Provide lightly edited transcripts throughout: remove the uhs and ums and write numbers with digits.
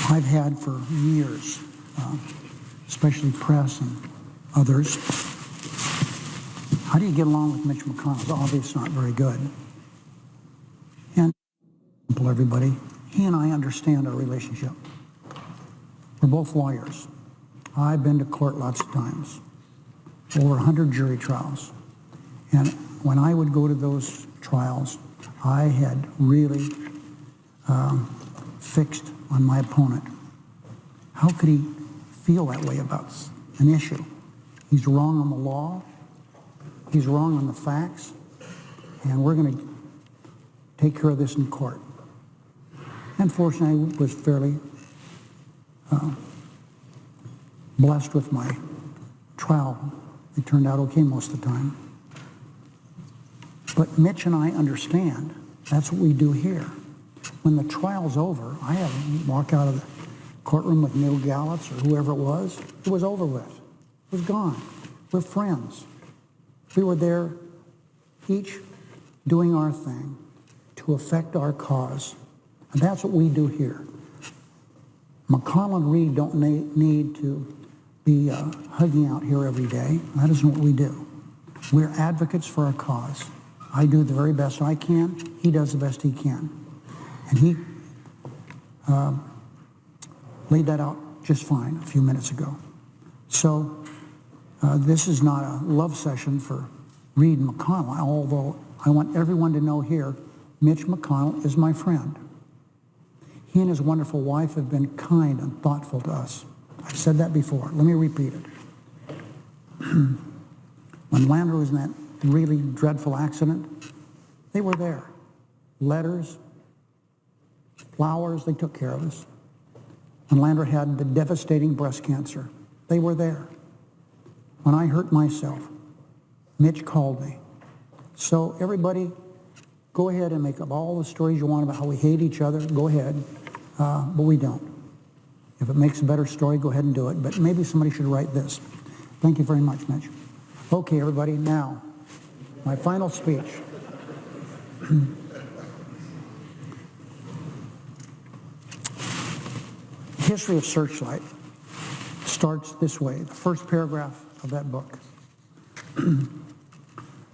I've had for years, especially press and others. How do you get along with Mitch McConnell? It's obviously not very good. And everybody, he and I understand our relationship. We're both lawyers. I've been to court lots of times, over 100 jury trials. And when I would go to those trials, I had really fixed on my opponent. How could he feel that way about an issue? He's wrong on the law. He's wrong on the facts. And we're going to take care of this in court. Unfortunately, I was fairly blessed with my trial. It turned out okay most of the time. But Mitch and I understand that's what we do here. When the trial's over, I have to walk out of the courtroom with Neil Gallitz or whoever it was. It was over with. It was gone. We're friends. We were there, each doing our thing to affect our cause. And that's what we do here. McConnell and Reed don't need to be hugging out here every day. That isn't what we do. We're advocates for our cause. I do the very best I can. He does the best he can. And he laid that out just fine a few minutes ago. So this is not a love session for Reed and McConnell, although I want everyone to know here, Mitch McConnell is my friend. He and his wonderful wife have been kind and thoughtful to us. I've said that before. Let me repeat it. When Landra was in that really dreadful accident, they were there. Letters, flowers, they took care of us. When Landra had the devastating breast cancer, they were there. When I hurt myself, Mitch called me. So everybody, go ahead and make up all the stories you want about how we hate each other. Go ahead, but we don't. If it makes a better story, go ahead and do it. But maybe somebody should write this. Thank you very much, Mitch. Okay, everybody, now, my final speech. The history of Searchlight starts this way, the first paragraph of that book.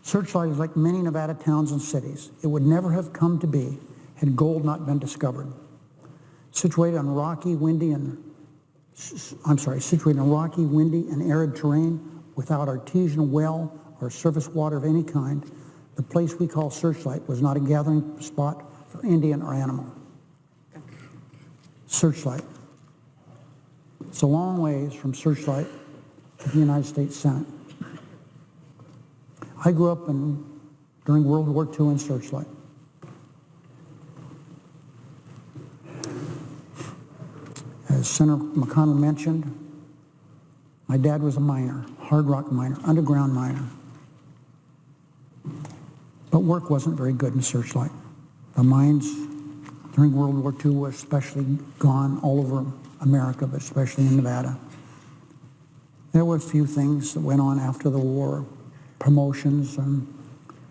Searchlight is like many Nevada towns and cities. It would never have come to be had gold not been discovered. Situated on rocky, windy, and arid terrain without artesian well or surface water of any kind, the place we call Searchlight was not a gathering spot for Indian or animal. Searchlight. It's a long ways from Searchlight to the United States Senate. I grew up during World War II in Searchlight. As Senator McConnell mentioned, my dad was a miner, hard rock miner, underground miner. But work wasn't very good in Searchlight. The mines during World War II were especially gone all over America, but especially in Nevada. There were a few things that went on after the war, promotions, and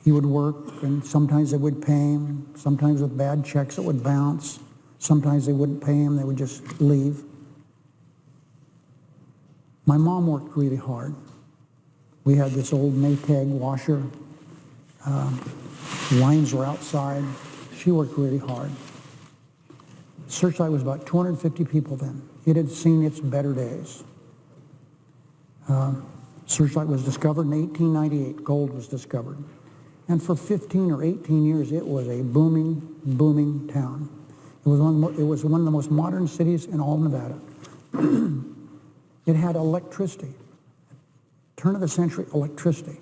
he would work, and sometimes they would pay him, sometimes with bad checks that would bounce, sometimes they wouldn't pay him, they would just leave. My mom worked really hard. We had this old Maytag washer. Lines were outside. She worked really hard. Searchlight was about 250 people then. It had seen its better days. Searchlight was discovered in 1898. Gold was discovered. And for 15 or 18 years, it was a booming, booming town. It was one of the most modern cities in all Nevada. It had electricity. Turn of the century, electricity.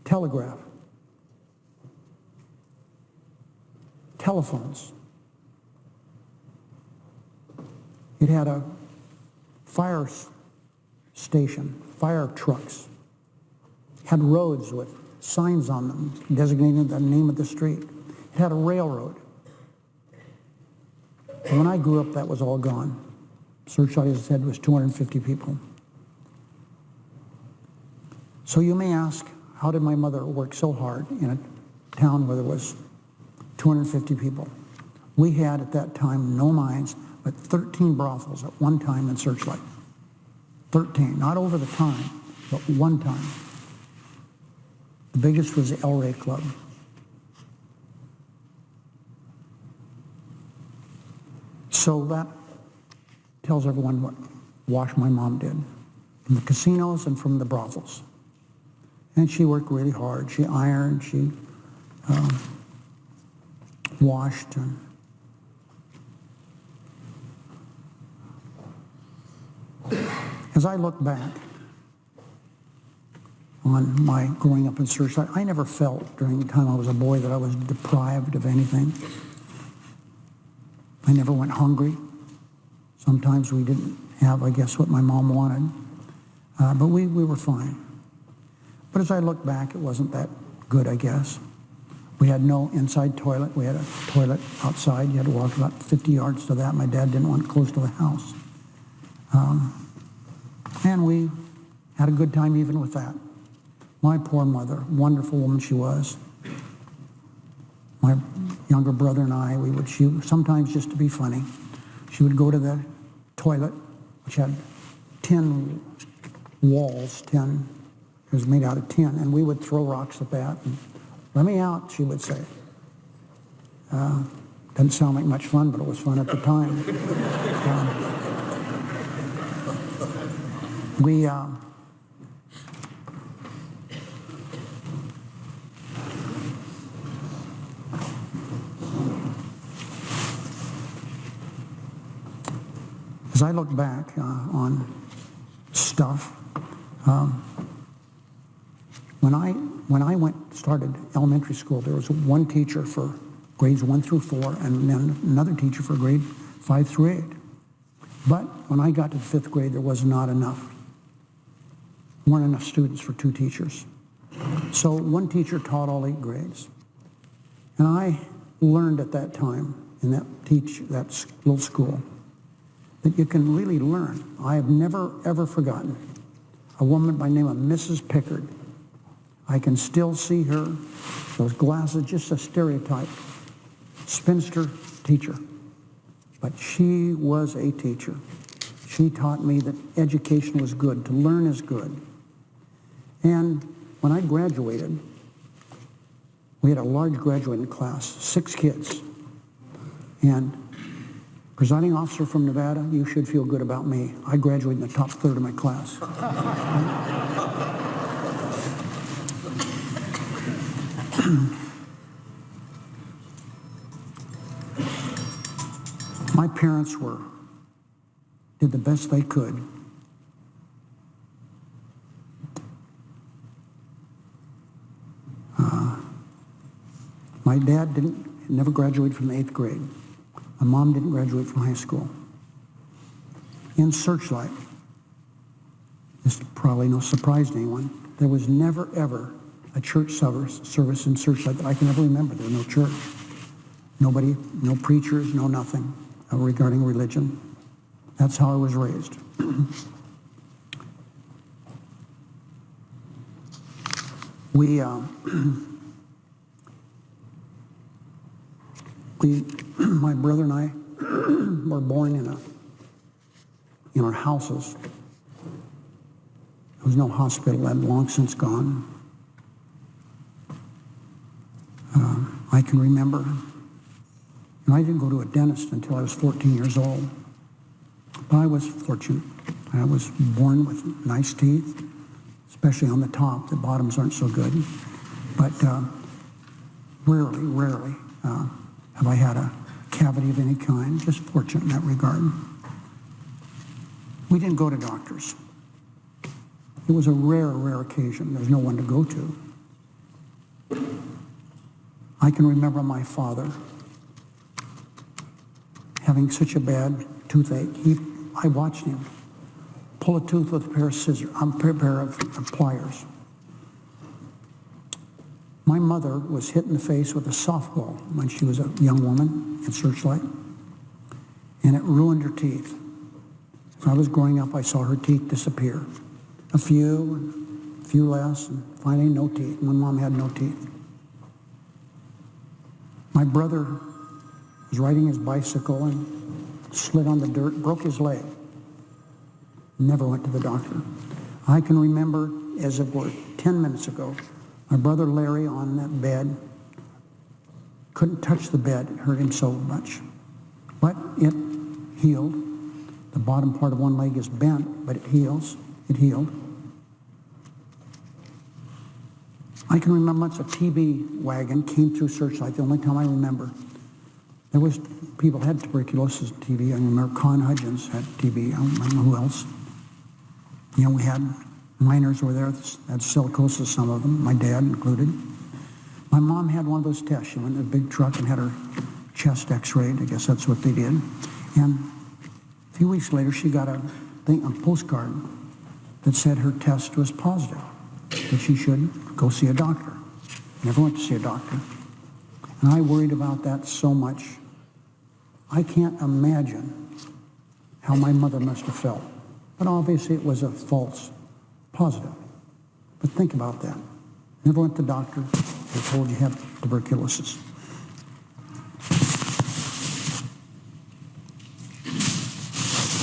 Telegraph. Telephones. It had a fire station, fire trucks. It had roads with signs on them designating the name of the street. It had a railroad. And when I grew up, that was all gone. Searchlight, as I said, was 250 people. So you may ask, how did my mother work so hard in a town where there was 250 people? We had at that time no mines, but 13 brothels at one time in Searchlight. 13, not over the time, but one time. The biggest was the El Rey Club. So that tells everyone what Wash, my mom, did. From the casinos and from the brothels. And she worked really hard. She ironed, she washed. And as I look back on my growing up in Searchlight, I never felt during the time I was a boy that I was deprived of anything. I never went hungry. Sometimes we didn't have, I guess, what my mom wanted, but we were fine. But as I look back, it wasn't that good, I guess. We had no inside toilet. We had a toilet outside. You had to walk about 50 yards to that. My dad didn't want it close to the house. And we had a good time even with that. My poor mother, wonderful woman she was. My younger brother and I, she sometimes, just to be funny, she would go to the toilet, which had tin walls, it was made out of tin, and we would throw rocks at that. And, "Let me out," she would say. Doesn't sound like much fun, but it was fun at the time. As I look back on stuff, when I started elementary school, there was one teacher for grades 1 through 4, and then another teacher for grade 5 through 8. But when I got to the 5th grade, there was not enough. Weren't enough students for 2 teachers. So one teacher taught all 8 grades. And I learned at that time in that little school that you can really learn. I have never, ever forgotten a woman by the name of Mrs. Pickard. I can still see her, those glasses, just a stereotype, spinster teacher. But she was a teacher. She taught me that education was good, to learn is good. And when I graduated, we had a large graduating class, 6 kids. And presiding officer from Nevada, you should feel good about me. I graduated in the top third of my class. My parents did the best they could. My dad never graduated from the 8th grade. My mom didn't graduate from high school. In Searchlight, this is probably no surprise to anyone, there was never, ever a church service in Searchlight that I can ever remember. There was no church. Nobody, no preachers, no nothing regarding religion. That's how I was raised. My brother and I were born in our houses. There was no hospital, that had long since gone. I can remember, and I didn't go to a dentist until I was 14 years old. But I was fortunate. I was born with nice teeth, especially on the top. The bottoms aren't so good. But rarely have I had a cavity of any kind. Just fortunate in that regard. We didn't go to doctors. It was a rare occasion. There was no one to go to. I can remember my father having such a bad toothache. I watched him pull a tooth with a pair of scissors, a pair of pliers. My mother was hit in the face with a softball when she was a young woman in Searchlight, and it ruined her teeth. As I was growing up, I saw her teeth disappear. A few less, and finally no teeth. My mom had no teeth. My brother was riding his bicycle and slid on the dirt, broke his leg. Never went to the doctor. I can remember, as it were, 10 minutes ago, my brother Larry on that bed, couldn't touch the bed, it hurt him so much. But it healed. The bottom part of one leg is bent, but it heals. It healed. I can remember once a TB wagon came through Searchlight, the only time I remember. There was, people had tuberculosis, TB. I remember Con Hudgens had TB. I don't know who else. You know, we had miners over there that had silicosis, some of them, my dad included. My mom had one of those tests. She went in a big truck and had her chest x-rayed. I guess that's what they did. And a few weeks later, she got a postcard that said her test was positive, that she should go see a doctor. Never went to see a doctor. And I worried about that so much. I can't imagine how my mother must have felt. But obviously it was a false positive. But think about that. Never went to the doctor. They told you have tuberculosis.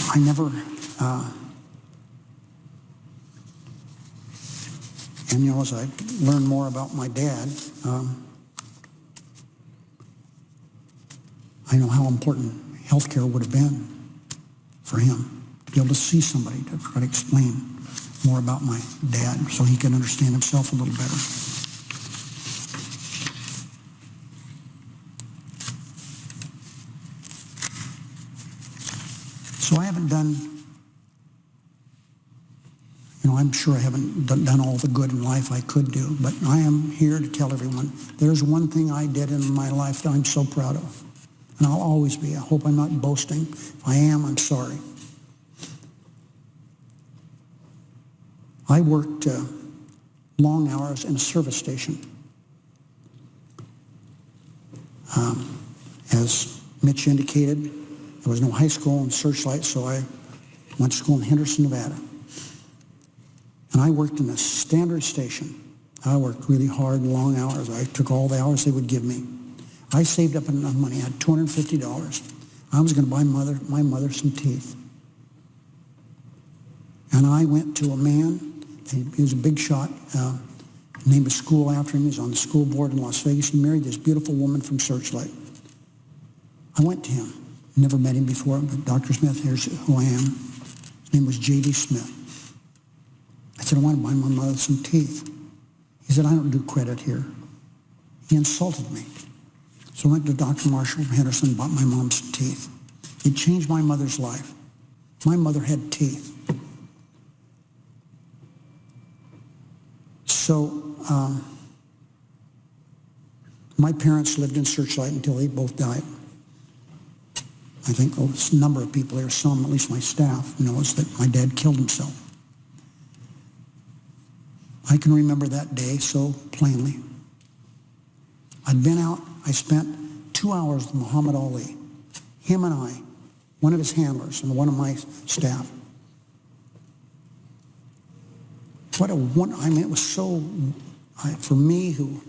I never, and you know, as I learned more about my dad, I know how important healthcare would have been for him to be able to see somebody to try to explain more about my dad so he can understand himself a little better. So I haven't done, you know, I'm sure I haven't done all the good in life I could do, but I am here to tell everyone there's one thing I did in my life that I'm so proud of. And I'll always be. I hope I'm not boasting. If I am, I'm sorry. I worked long hours in a service station. As Mitch indicated, there was no high school in Searchlight, so I went to school in Henderson, Nevada. And I worked in a standard station. I worked really hard, long hours. I took all the hours they would give me. I saved up enough money. I had $250. I was going to buy my mother some teeth. And I went to a man. He was a big shot. Named a school after him. He was on the school board in Las Vegas. He married this beautiful woman from Searchlight. I went to him. Never met him before, but Dr. Smith, here's who I am. His name was J.D. Smith. I said, I want to buy my mother some teeth. He said, I don't do credit here. He insulted me. So I went to Dr. Marshall from Henderson and bought my mom some teeth. It changed my mother's life. My mother had teeth. So my parents lived in Searchlight until they both died. I think a number of people here, some, at least my staff, knows that my dad killed himself. I can remember that day so plainly. I'd been out, I spent 2 hours with Muhammad Ali. Him and I, one of his handlers and one of my staff. I mean, it was so, for me who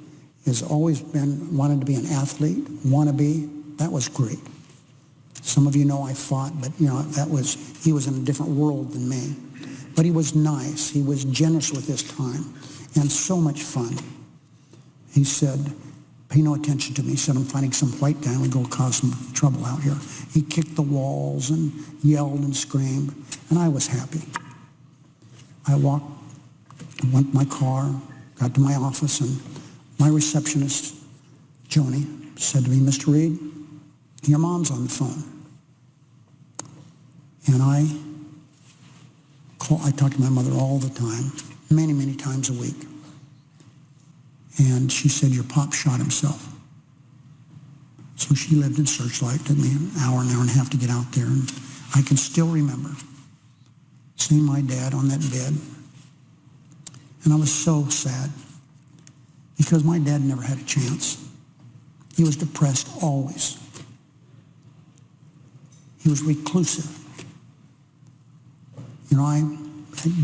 has always wanted to be an athlete, wannabe, that was great. Some of you know I fought, but you know, he was in a different world than me. But he was nice, he was generous with his time, and so much fun. He said, pay no attention to me. He said, I'm fighting some white guy and we go cause some trouble out here. He kicked the walls and yelled and screamed, and I was happy. I went to my car, got to my office, and my receptionist, Joni, said to me, Mr. Reed, your mom's on the phone. And I talk to my mother all the time, many, many times a week. And she said, your pop shot himself. So she lived in Searchlight. It took me an hour and a half to get out there. And I can still remember seeing my dad on that bed. And I was so sad because my dad never had a chance. He was depressed always. He was reclusive. You know, I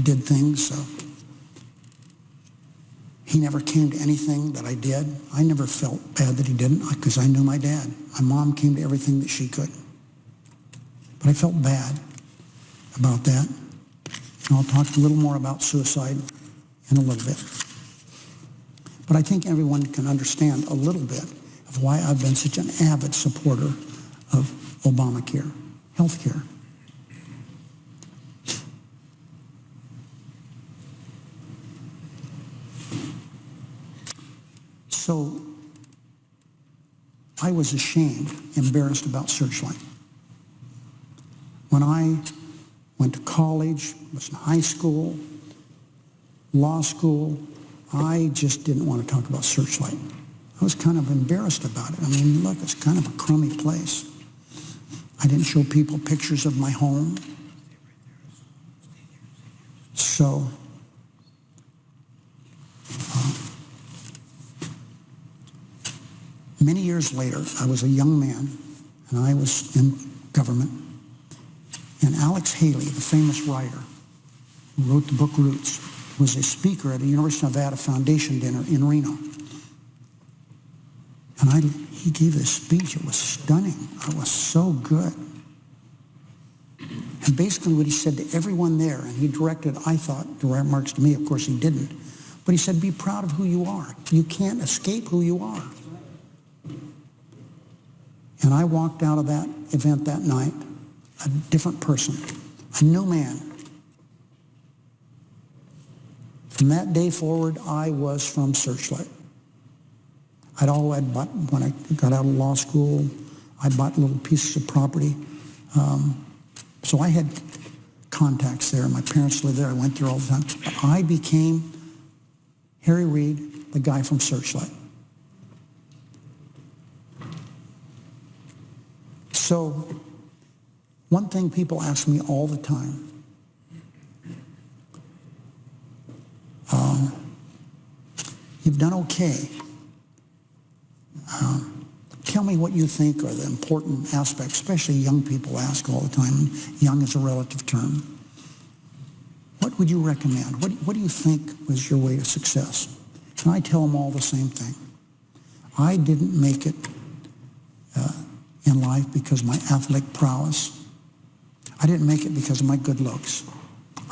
did things. He never came to anything that I did. I never felt bad that he didn't, because I knew my dad. My mom came to everything that she could. But I felt bad about that. And I'll talk a little more about suicide in a little bit. But I think everyone can understand a little bit of why I've been such an avid supporter of Obamacare, health care. So I was ashamed, embarrassed about Searchlight. When I went to college, was in high school, law school, I just didn't want to talk about Searchlight. I was kind of embarrassed about it. I mean, look, it's kind of a crummy place. I didn't show people pictures of my home. So, many years later, I was a young man, and I was in government, and Alex Haley, the famous writer who wrote the book Roots, was a speaker at a University of Nevada Foundation dinner in Reno. And he gave this speech. It was stunning. It was so good. And basically what he said to everyone there, and he directed, I thought, direct remarks to me. Of course he didn't. But he said, be proud of who you are. You can't escape who you are. And I walked out of that event that night a different person, a new man. From that day forward, I was from Searchlight. I'd bought, when I got out of law school, I bought little pieces of property. So I had contacts there. My parents lived there. I went there all the time. But I became Harry Reid, the guy from Searchlight. So one thing people ask me all the time, you've done okay. Tell me what you think are the important aspects, especially young people ask all the time. Young is a relative term. What would you recommend? What do you think was your way to success? And I tell them all the same thing. I didn't make it in life because of my athletic prowess. I didn't make it because of my good looks.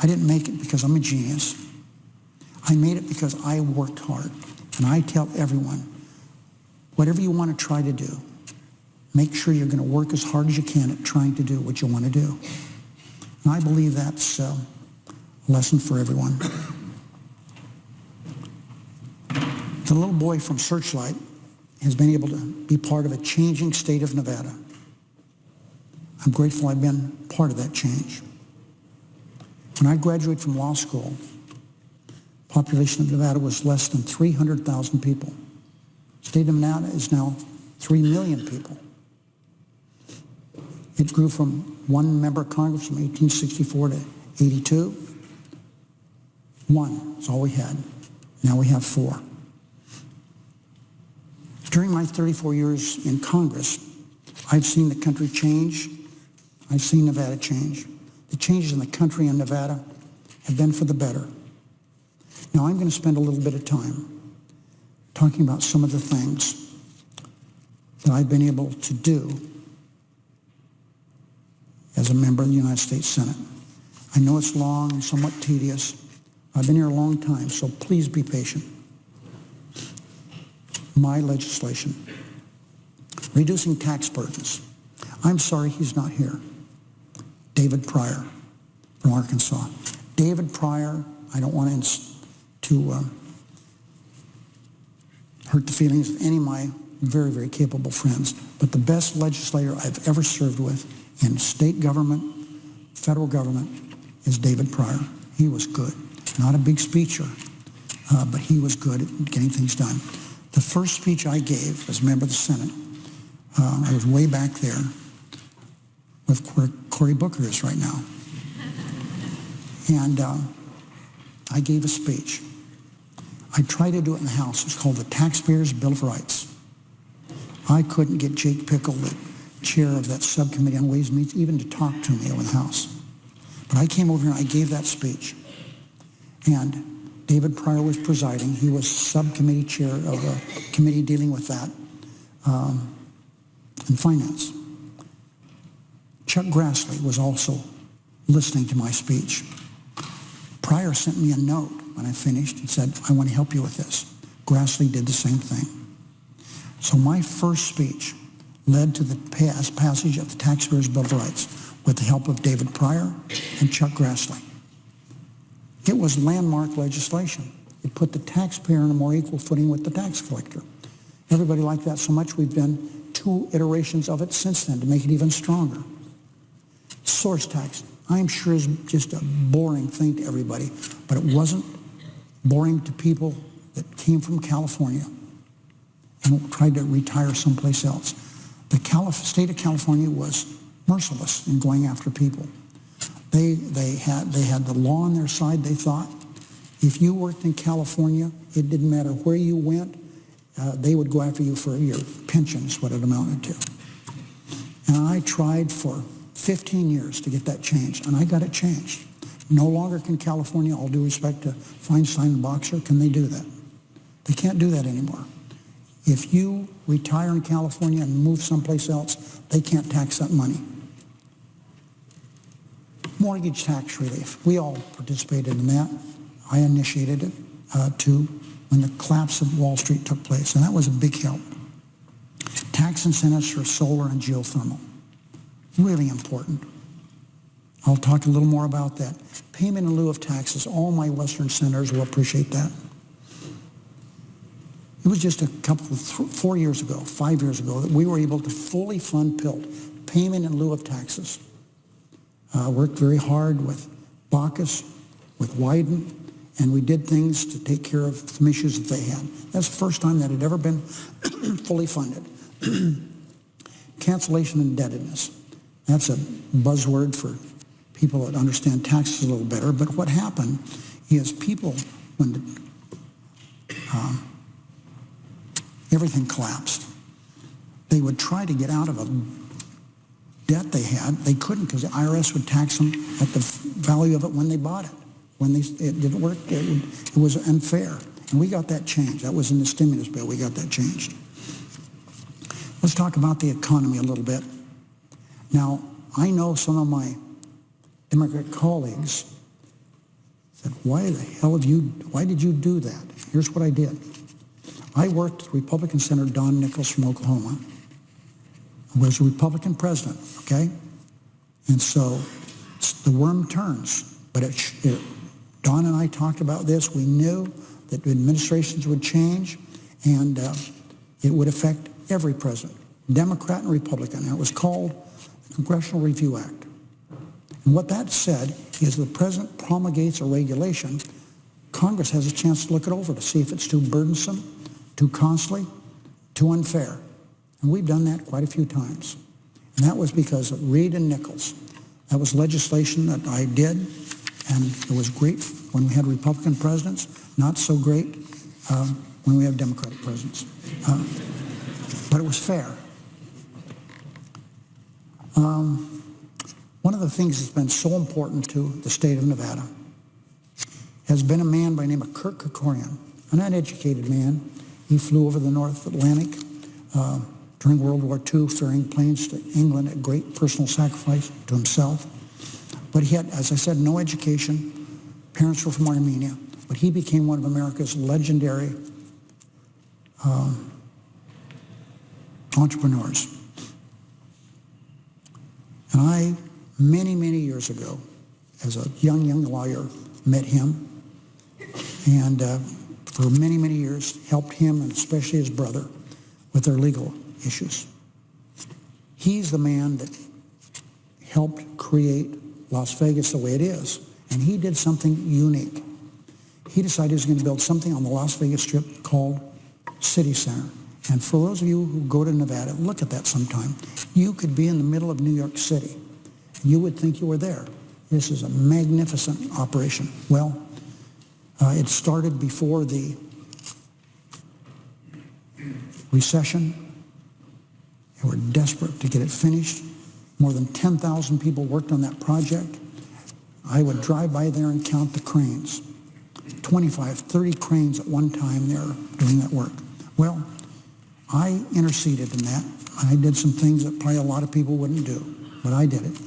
I didn't make it because I'm a genius. I made it because I worked hard. And I tell everyone, whatever you want to try to do, make sure you're going to work as hard as you can at trying to do what you want to do. And I believe that's a lesson for everyone. The little boy from Searchlight has been able to be part of a changing state of Nevada. I'm grateful I've been part of that change. When I graduated from law school, the population of Nevada was less than 300,000 people. The state of Nevada is now 3 million people. It grew from one member of Congress from 1864 to 82. One is all we had. Now we have 4. During my 34 years in Congress, I've seen the country change. I've seen Nevada change. The changes in the country and Nevada have been for the better. Now I'm going to spend a little bit of time talking about some of the things that I've been able to do as a member of the United States Senate. I know it's long and somewhat tedious. I've been here a long time, so please be patient. My legislation, reducing tax burdens. I'm sorry he's not here. David Pryor from Arkansas. David Pryor, I don't want to hurt the feelings of any of my very, very capable friends, but the best legislator I've ever served with in state government, federal government, is David Pryor. He was good. Not a big speecher, but he was good at getting things done. The first speech I gave as a member of the Senate, I was way back there with where Cory Booker is right now. And I gave a speech. I tried to do it in the House. It's called the Taxpayers' Bill of Rights. I couldn't get Jake Pickle, the chair of that subcommittee on Ways and Means, even to talk to me over the House. But I came over here and I gave that speech. And David Pryor was presiding. He was subcommittee chair of a committee dealing with that in finance. Chuck Grassley was also listening to my speech. Pryor sent me a note when I finished. He said, I want to help you with this. Grassley did the same thing. So my first speech led to the passage of the Taxpayers' Bill of Rights with the help of David Pryor and Chuck Grassley. It was landmark legislation. It put the taxpayer in a more equal footing with the tax collector. Everybody liked that so much we've been 2 iterations of it since then to make it even stronger. Source tax, I'm sure, is just a boring thing to everybody, but it wasn't boring to people that came from California and tried to retire someplace else. The state of California was merciless in going after people. They had the law on their side. They thought if you worked in California, it didn't matter where you went, they would go after you for your pension, is what it amounted to. And I tried for 15 years to get that changed, and I got it changed. No longer can California, all due respect to Feinstein and Boxer, can they do that. They can't do that anymore. If you retire in California and move someplace else, they can't tax that money. Mortgage tax relief. We all participated in that. I initiated it too when the collapse of Wall Street took place, and that was a big help. Tax incentives for solar and geothermal. Really important. I'll talk a little more about that. Payment in lieu of taxes. All my Western senators will appreciate that. It was just a couple of 4 years ago, 5 years ago, that we were able to fully fund PILT, payment in lieu of taxes. Worked very hard with Baucus, with Wyden, and we did things to take care of some issues that they had. That's the first time that had ever been fully funded. Cancellation indebtedness. That's a buzzword for people that understand taxes a little better, but what happened is people, when everything collapsed, they would try to get out of a debt they had. They couldn't because the IRS would tax them at the value of it when they bought it. When it didn't work, it was unfair. And we got that changed. That was in the stimulus bill. We got that changed. Let's talk about the economy a little bit. Now, I know some of my Democrat colleagues said, why did you do that? Here's what I did. I worked with Republican Senator Don Nickles from Oklahoma, who was a Republican president, okay? And so the worm turns. But Don and I talked about this. We knew that administrations would change, and it would affect every president, Democrat and Republican. And it was called the Congressional Review Act. And what that said is the president promulgates a regulation. Congress has a chance to look it over to see if it's too burdensome, too costly, too unfair. And we've done that quite a few times. And that was because of Reed and Nickles. That was legislation that I did, and it was great when we had Republican presidents, not so great when we have Democratic presidents. But it was fair. One of the things that's been so important to the state of Nevada has been a man by the name of Kurt Kerkorian, an uneducated man. He flew over the North Atlantic during World War II, ferrying planes to England at great personal sacrifice to himself. But he had, as I said, no education. Parents were from Armenia. But he became one of America's legendary entrepreneurs. And I, many, many years ago, as a young lawyer, met him. And for many, many years, helped him, and especially his brother, with their legal issues. He's the man that helped create Las Vegas the way it is. And he did something unique. He decided he was going to build something on the Las Vegas Strip called City Center. And for those of you who go to Nevada, look at that sometime. You could be in the middle of New York City. You would think you were there. This is a magnificent operation. Well, it started before the recession. They were desperate to get it finished. More than 10,000 people worked on that project. I would drive by there and count the cranes. 25, 30 cranes at one time there doing that work. Well, I interceded in that. I did some things that probably a lot of people wouldn't do, but I did it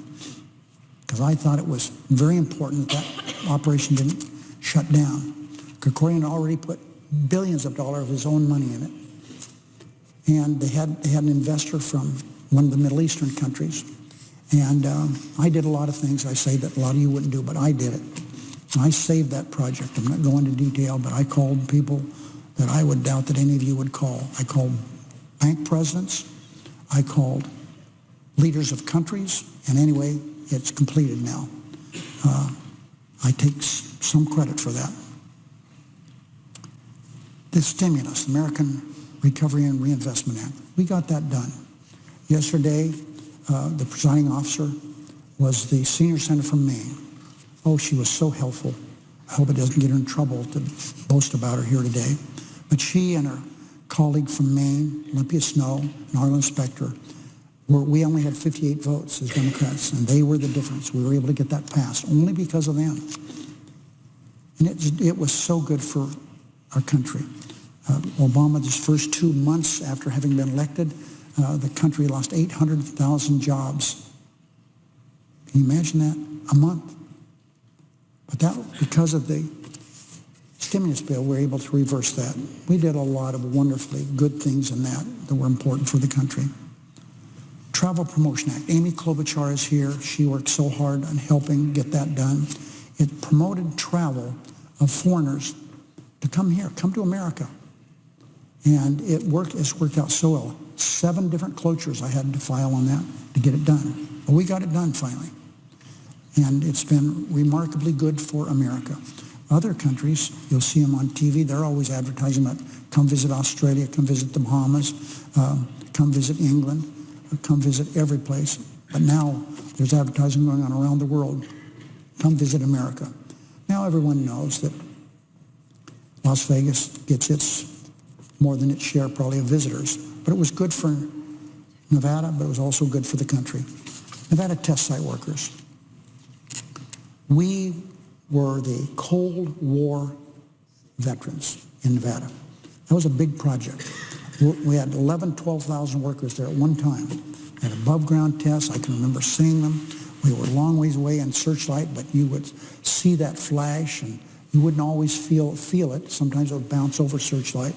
because I thought it was very important that that operation didn't shut down. Krikorian already put billions of dollars of his own money in it. And they had an investor from one of the Middle Eastern countries. And I did a lot of things I say that a lot of you wouldn't do, but I did it. And I saved that project. I'm not going into detail, but I called people that I would doubt that any of you would call. I called bank presidents. I called leaders of countries. And anyway, it's completed now. I take some credit for that. The stimulus, the American Recovery and Reinvestment Act, we got that done. Yesterday, the presiding officer was the senior senator from Maine. Oh, she was so helpful. I hope it doesn't get her in trouble to boast about her here today. But she and her colleague from Maine, Olympia Snow, and Arlen Specter, we only had 58 votes as Democrats, and they were the difference. We were able to get that passed only because of them. And it was so good for our country. Obama, his first 2 months after having been elected, the country lost 800,000 jobs. Can you imagine that? A month. But that, because of the stimulus bill, we were able to reverse that. We did a lot of wonderfully good things in that were important for the country. Travel Promotion Act. Amy Klobuchar is here. She worked so hard on helping get that done. It promoted travel of foreigners to come here, come to America. And it's worked out so well. 7 different cloture I had to file on that to get it done. But we got it done finally. And it's been remarkably good for America. Other countries, you'll see them on TV, they're always advertising about come visit Australia, come visit the Bahamas, come visit England, come visit every place. But now there's advertising going on around the world. Come visit America. Now everyone knows that Las Vegas gets more than its share probably of visitors. But it was good for Nevada, but it was also good for the country. Nevada test site workers. We were the Cold War veterans in Nevada. That was a big project. We had 12,000 workers there at one time. At above ground tests, I can remember seeing them. We were a long ways away in searchlight, but you would see that flash and you wouldn't always feel it. Sometimes it would bounce over searchlight.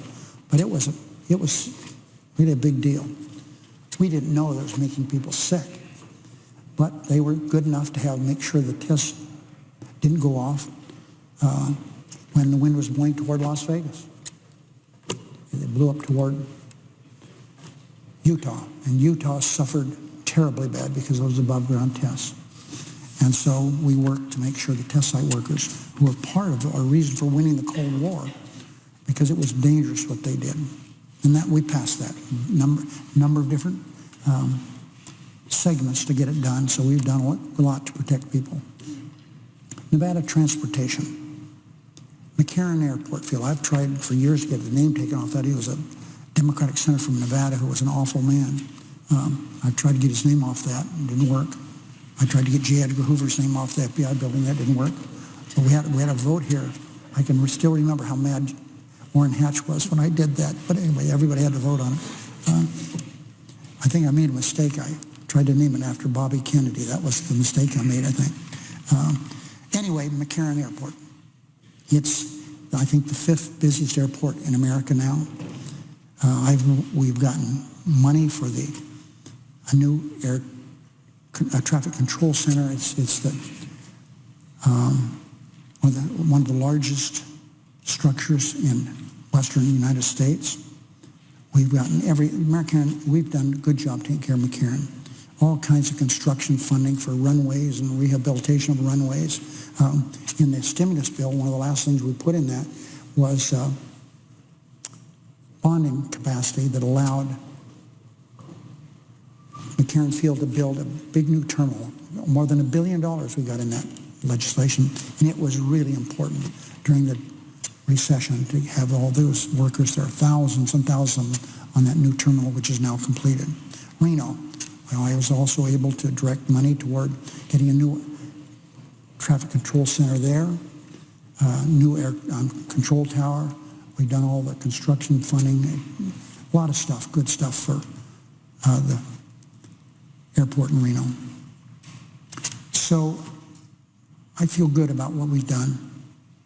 But it was really a big deal. We didn't know that it was making people sick. But they were good enough to make sure the tests didn't go off when the wind was blowing toward Las Vegas. They blew up toward Utah, and Utah suffered terribly bad because of those above-ground tests. And so we worked to make sure the test site workers, who were part of our reason for winning the Cold War, because it was dangerous what they did. And that we passed that number of different segments to get it done, so we've done a lot to protect people. Nevada transportation. McCarran Airport field. I've tried for years to get the name taken off that. He was a Democratic senator from Nevada who was an awful man. I've tried to get his name off that. It didn't work. I tried to get J. Edgar Hoover's name off the FBI building. That didn't work. But we had a vote here. I can still remember how mad Orrin Hatch was when I did that. But anyway, everybody had to vote on it. I think I made a mistake. I tried to name it after Bobby Kennedy. That was the mistake I made, I think. Anyway, McCarran Airport. It's, I think, the 5th busiest airport in America now. We've gotten money for a new traffic control center. It's one of the largest structures in western United States. We've gotten we've done a good job taking care of McCarran. All kinds of construction funding for runways and rehabilitation of runways. In the stimulus bill, one of the last things we put in that was bonding capacity that allowed McCarran Field to build a big new terminal. More than $1 billion we got in that legislation, and it was really important during the recession to have all those workers there, thousands and thousands on that new terminal, which is now completed. Reno. Well, I was also able to direct money toward getting a new traffic control center there. new air control tower. We've done all the construction funding, a lot of stuff, good stuff for the airport in Reno. So I feel good about what we've done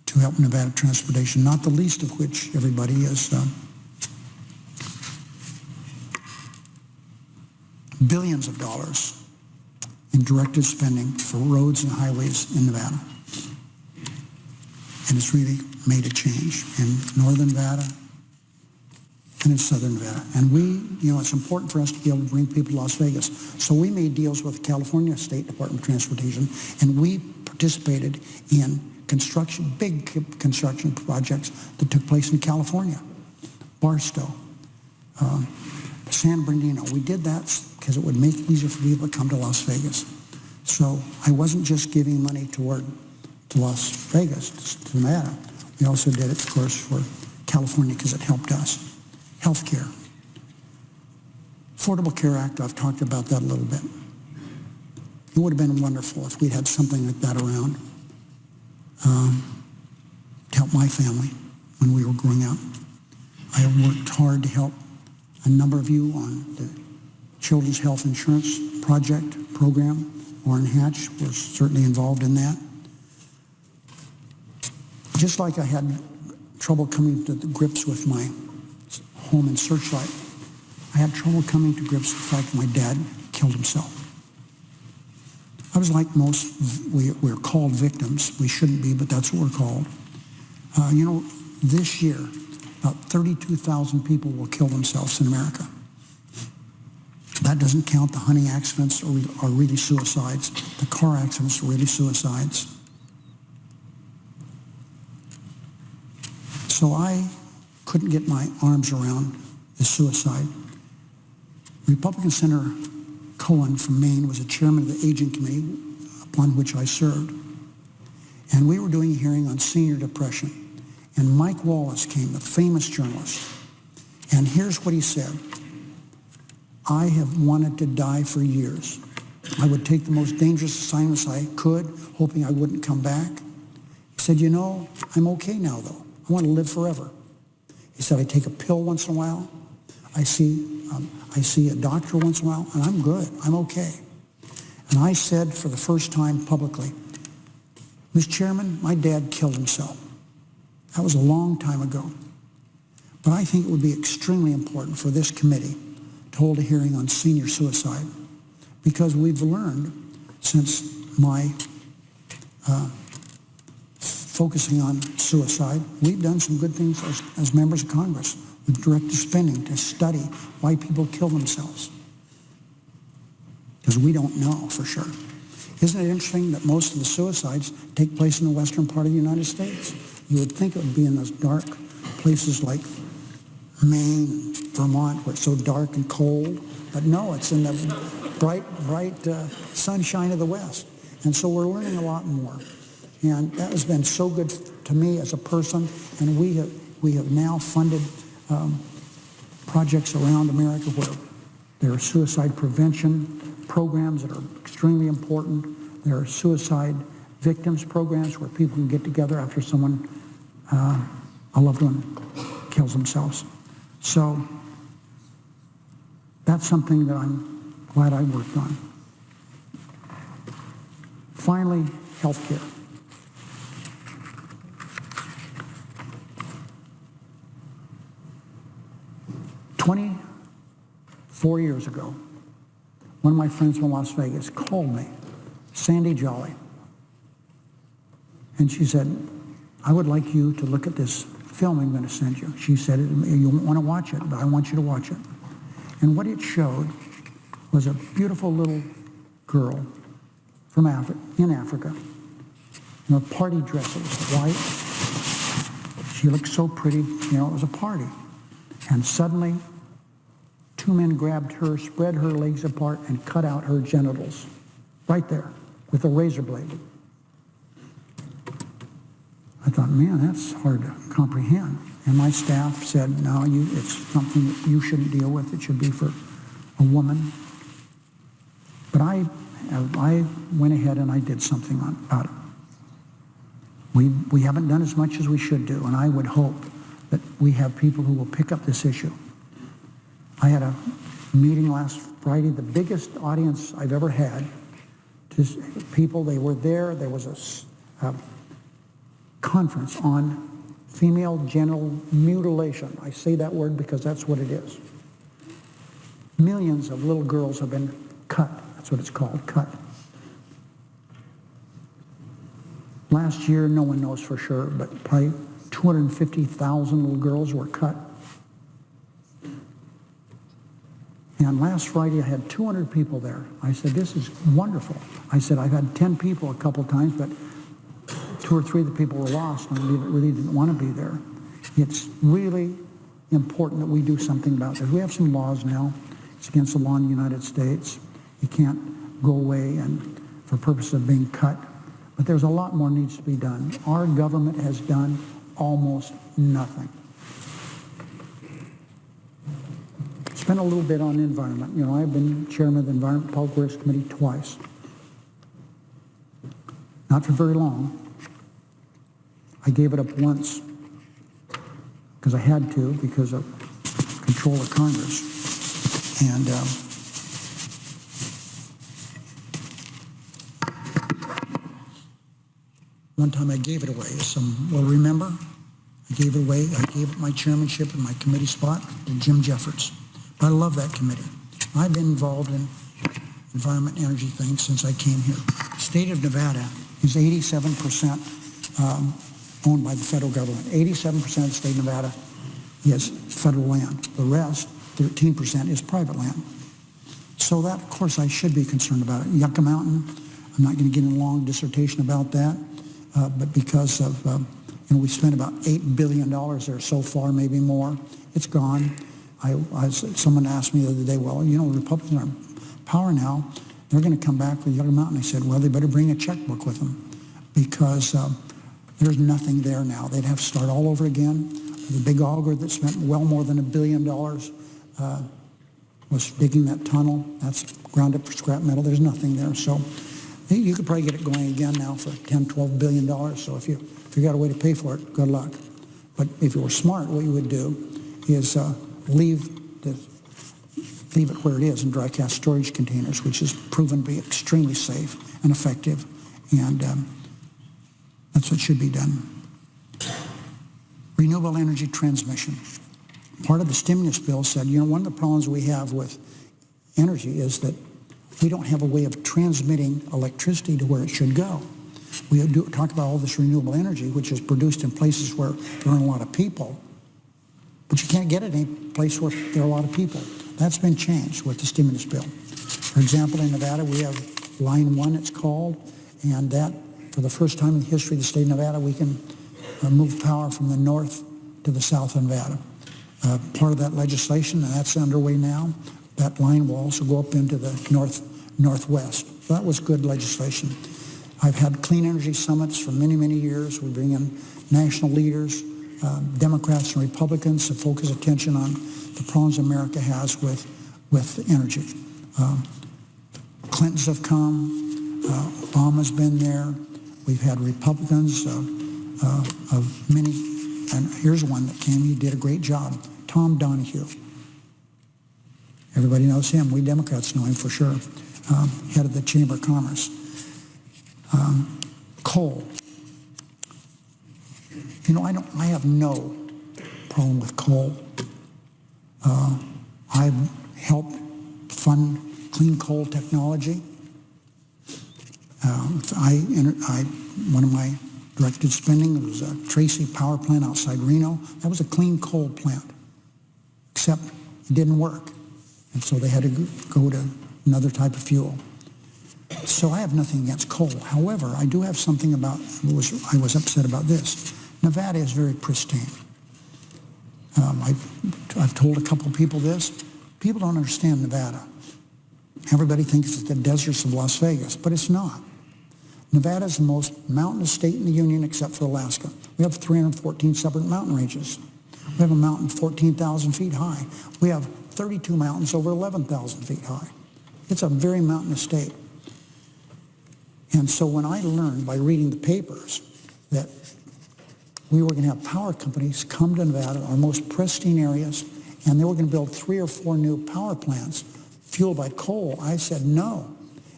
to help Nevada transportation, not the least of which, everybody, is billions of dollars in directed spending for roads and highways in Nevada. And it's really made a change in northern Nevada and in southern Nevada. And it's important for us to be able to bring people to Las Vegas. So we made deals with the California State Department of Transportation, and we participated in big construction projects that took place in California. Barstow, San Bernardino. We did that because it would make it easier for people to come to Las Vegas. So I wasn't just giving money to Las Vegas, to Nevada. We also did it, of course, for California because it helped us. Healthcare. Affordable Care Act, I've talked about that a little bit. It would have been wonderful if we'd had something like that around to help my family when we were growing up. I have worked hard to help a number of you on the Children's Health Insurance program. Warren Hatch was certainly involved in that. Just like I had trouble coming to grips with my home in Searchlight, I had trouble coming to grips with the fact that my dad killed himself. I was like most, we're called victims. We shouldn't be, but that's what we're called. This year, about 32,000 people will kill themselves in America. That doesn't count the hunting accidents are really suicides. The car accidents are really suicides. So I couldn't get my arms around the suicide. Republican Senator Cohen from Maine was the chairman of the Aging Committee upon which I served. And we were doing a hearing on senior depression. And Mike Wallace came, the famous journalist. And here's what he said. I have wanted to die for years. I would take the most dangerous assignments I could, hoping I wouldn't come back. He said, I'm okay now, though. I want to live forever. He said, I take a pill once in a while. I see a doctor once in a while, and I'm good. I'm okay. And I said for the first time publicly, Mr. Chairman, my dad killed himself. That was a long time ago. But I think it would be extremely important for this committee to hold a hearing on senior suicide, because we've learned since my focusing on suicide, we've done some good things as members of Congress. We've directed spending to study why people kill themselves, because we don't know for sure. Isn't it interesting that most of the suicides take place in the western part of the United States? You would think it would be in those dark places like Maine, Vermont, where it's so dark and cold, but no, it's in the bright sunshine of the West. And so we're learning a lot more. And that has been so good to me as a person, and we have now funded projects around America where there are suicide prevention programs that are extremely important. There are suicide victims programs where people can get together after someone, a loved one, kills themselves. So that's something that I'm glad I worked on. Finally, health care. Four years ago, one of my friends from Las Vegas called me, Sandy Jolly, and she said, I would like you to look at this film I'm going to send you. She said, you won't want to watch it, but I want you to watch it. And what it showed was a beautiful little girl from in Africa, in a party dress. It was white. She looked so pretty, it was a party. And suddenly, two men grabbed her, spread her legs apart, and cut out her genitals right there with a razor blade. I thought, man, that's hard to comprehend. And my staff said, no, it's something that you shouldn't deal with. It should be for a woman. But I went ahead and I did something about it. We haven't done as much as we should do, and I would hope that we have people who will pick up this issue. I had a meeting last Friday, the biggest audience I've ever had. Just people, they were there. There was a conference on female genital mutilation. I say that word because that's what it is. Millions of little girls have been cut. That's what it's called, cut. Last year, no one knows for sure, but probably 250,000 little girls were cut. And last Friday, I had 200 people there. I said, this is wonderful. I said, I've had 10 people a couple times, but 2 or 3 of the people were lost and really didn't want to be there. It's really important that we do something about this. We have some laws now. It's against the law in the United States. You can't go away and for purpose of being cut. But there's a lot more needs to be done. Our government has done almost nothing. Spent a little bit on the environment. You know, I've been chairman of the Environment and Public Works Committee twice. Not for very long. I gave it up once because I had to because of control of Congress. And one time I gave it away. Some will remember. I gave it away. I gave up my chairmanship and my committee spot to Jim Jeffords. But I love that committee. I've been involved in environment and energy things since I came here. The state of Nevada is 87% owned by the federal government. 87% of the state of Nevada is federal land. The rest, 13%, is private land. So that, of course, I should be concerned about it. Yucca Mountain, I'm not going to get in a long dissertation about that, but because of, we spent about $8 billion there so far, maybe more. It's gone. Someone asked me the other day, well, Republicans are in power now. They're going to come back with Yucca Mountain. I said, well, they better bring a checkbook with them because there's nothing there now. They'd have to start all over again. The big auger that spent well more than $1 billion was digging that tunnel. That's ground up for scrap metal. There's nothing there. So you could probably get it going again now for $10, $12 billion. So if you got a way to pay for it, good luck. But if you were smart, what you would do is leave it where it is in dry cask storage containers, which is proven to be extremely safe and effective, and that's what should be done. Renewable energy transmission. Part of the stimulus bill said, one of the problems we have with energy is that we don't have a way of transmitting electricity to where it should go. We talk about all this renewable energy, which is produced in places where there aren't a lot of people, but you can't get it any place where there are a lot of people. That's been changed with the stimulus bill. For example, in Nevada, we have Line 1, it's called, and that, for the first time in the history of the state of Nevada, we can move power from the north to the south of Nevada. Part of that legislation, and that's underway now, that line will also go up into the northwest. So that was good legislation. I've had clean energy summits for many, many years. We bring in national leaders, Democrats and Republicans, to focus attention on the problems America has with energy. Clintons have come. Obama's been there. We've had Republicans of many, and here's one that came. He did a great job. Tom Donahue. Everybody knows him. We Democrats know him for sure. Head of the Chamber of Commerce. Coal. I have no problem with coal. I've helped fund clean coal technology. One of my directed spending was a Tracy power plant outside Reno. That was a clean coal plant, except it didn't work. And so they had to go to another type of fuel. So I have nothing against coal. However, I do have something about, I was upset about this. Nevada is very pristine. I've told a couple of people this. People don't understand Nevada. Everybody thinks it's the deserts of Las Vegas, but it's not. Nevada is the most mountainous state in the Union except for Alaska. We have 314 separate mountain ranges. We have a mountain 14,000 feet high. We have 32 mountains over 11,000 feet high. It's a very mountainous state. And so when I learned by reading the papers that we were going to have power companies come to Nevada, our most pristine areas, and they were going to build 3 or 4 new power plants fueled by coal. I said no.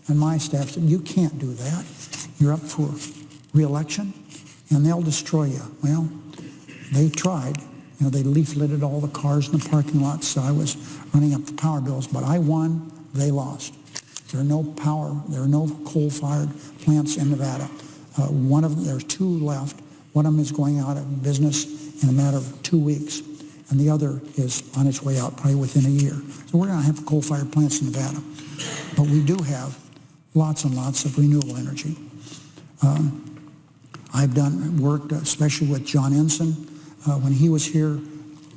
And my staff said, you can't do that. You're up for re-election, and they'll destroy you. Well, they tried. You know, they leafleted all the cars in the parking lots, so I was running up the power bills. But I won, they lost. There are no coal-fired plants in Nevada. There's 2 left. One of them is going out of business in a matter of 2 weeks, and the other is on its way out probably within a year. So we're going to have coal-fired plants in Nevada. But we do have lots and lots of renewable energy. I've worked especially with John Ensign when he was here,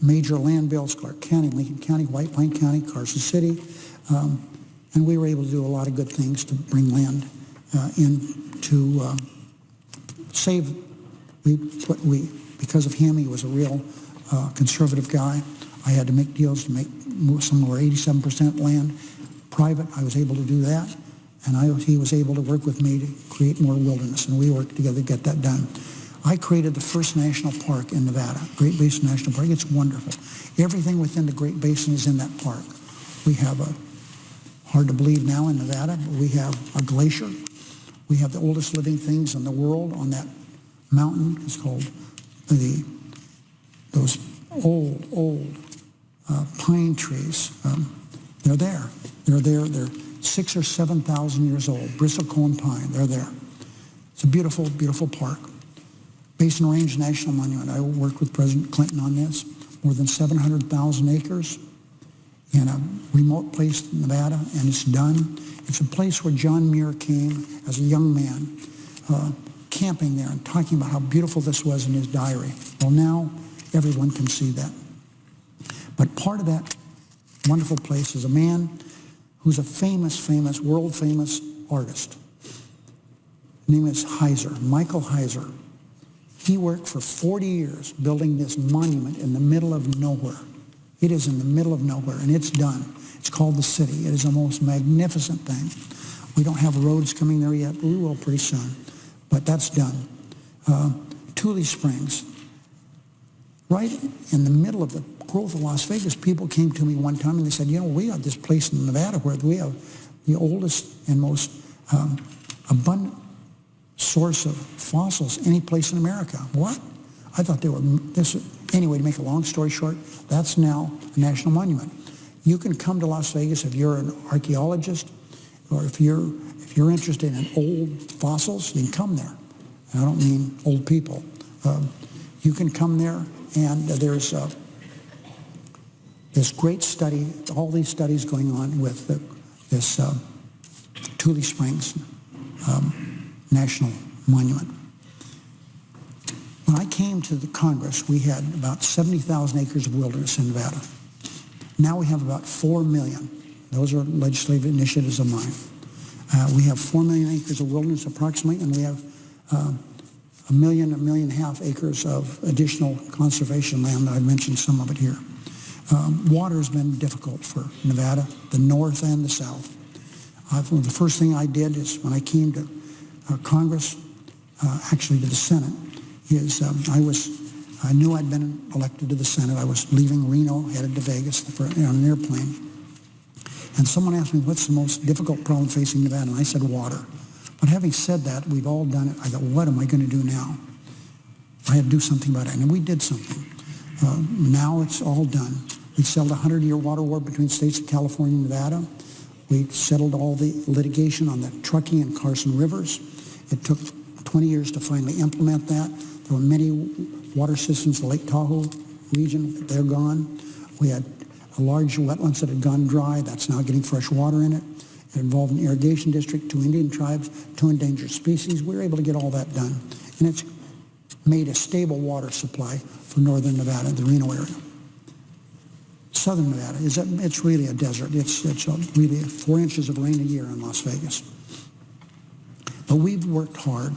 major land bills, Clark County, Lincoln County, White Plain County, Carson City, and we were able to do a lot of good things to bring land in to save. Because of him, he was a real conservative guy. I had to make deals to move some of our 87% land private. I was able to do that, and he was able to work with me to create more wilderness, and we worked together to get that done. I created the first national park in Nevada, Great Basin National Park. It's wonderful. Everything within the Great Basin is in that park. We have hard to believe now in Nevada, but we have a glacier. We have the oldest living things in the world on that mountain. It's called those old pine trees. They're there. They're there. They're 6,000 or 7,000 years old. Bristlecone pine. They're there. It's a beautiful, beautiful park. Basin Range National Monument. I worked with President Clinton on this. More than 700,000 acres in a remote place in Nevada, and it's done. It's a place where John Muir came as a young man, camping there and talking about how beautiful this was in his diary. Well, now everyone can see that. But part of that wonderful place is a man who's a famous, world-famous artist. His name is Heiser, Michael Heiser. He worked for 40 years building this monument in the middle of nowhere. It is in the middle of nowhere, and it's done. It's called the City. It is the most magnificent thing. We don't have roads coming there yet, but we will pretty soon. But that's done. Tule Springs. Right in the middle of the growth of Las Vegas, people came to me one time and they said, you know, we have this place in Nevada where we have the oldest and most abundant source of fossils any place in America. What? I thought they were anyway, to make a long story short, that's now a national monument. You can come to Las Vegas if you're an archaeologist or if you're interested in old fossils, you can come there. And I don't mean old people. You can come there, and there's this great study, all these studies going on with this Tule Springs National Monument. When I came to the Congress, we had about 70,000 acres of wilderness in Nevada. Now we have about 4 million. Those are legislative initiatives of mine. We have 4 million acres of wilderness approximately, and we have 1.5 million acres of additional conservation land. I've mentioned some of it here. Water has been difficult for Nevada, the north and the south. The first thing I did is when I came to Congress, actually to the Senate, is I knew I'd been elected to the Senate. I was leaving Reno, headed to Vegas on an airplane. And someone asked me, what's the most difficult problem facing Nevada? And I said, water. But having said that, we've all done it. I thought, what am I going to do now? I had to do something about it. And we did something. Now it's all done. We settled a 100-year water war between states of California and Nevada. We settled all the litigation on the Truckee and Carson rivers. It took 20 years to finally implement that. There were many water systems, the Lake Tahoe region, they're gone. We had large wetlands that had gone dry. That's now getting fresh water in it. It involved an irrigation district, 2 Indian tribes, 2 endangered species. We were able to get all that done. And it's made a stable water supply for northern Nevada, the Reno area. Southern Nevada, it's really a desert. It's really 4 inches of rain a year in Las Vegas. But we've worked hard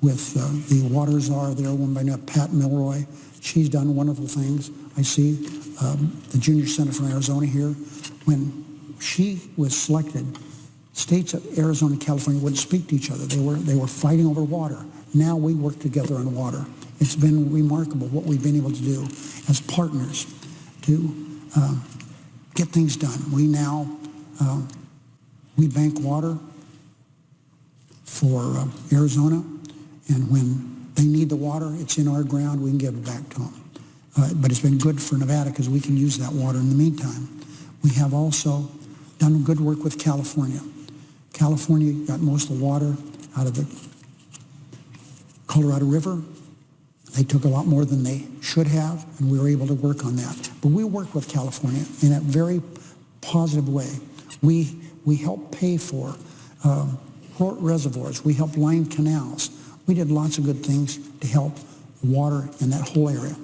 with the water czar there, one by name Pat Milroy. She's done wonderful things. I see the junior senator from Arizona here. When she was selected States of Arizona and California wouldn't speak to each other. They were fighting over water. Now we work together on water. It's been remarkable what we've been able to do as partners to get things done. We now, we bank water for Arizona, and when they need the water, it's in our ground, we can give it back to them. But it's been good for Nevada because we can use that water in the meantime. We have also done good work with California. California got most of the water out of the Colorado River. They took a lot more than they should have, and we were able to work on that. But we work with California in a very positive way. We help pay for port reservoirs. We help line canals. We did lots of good things to help water in that whole area.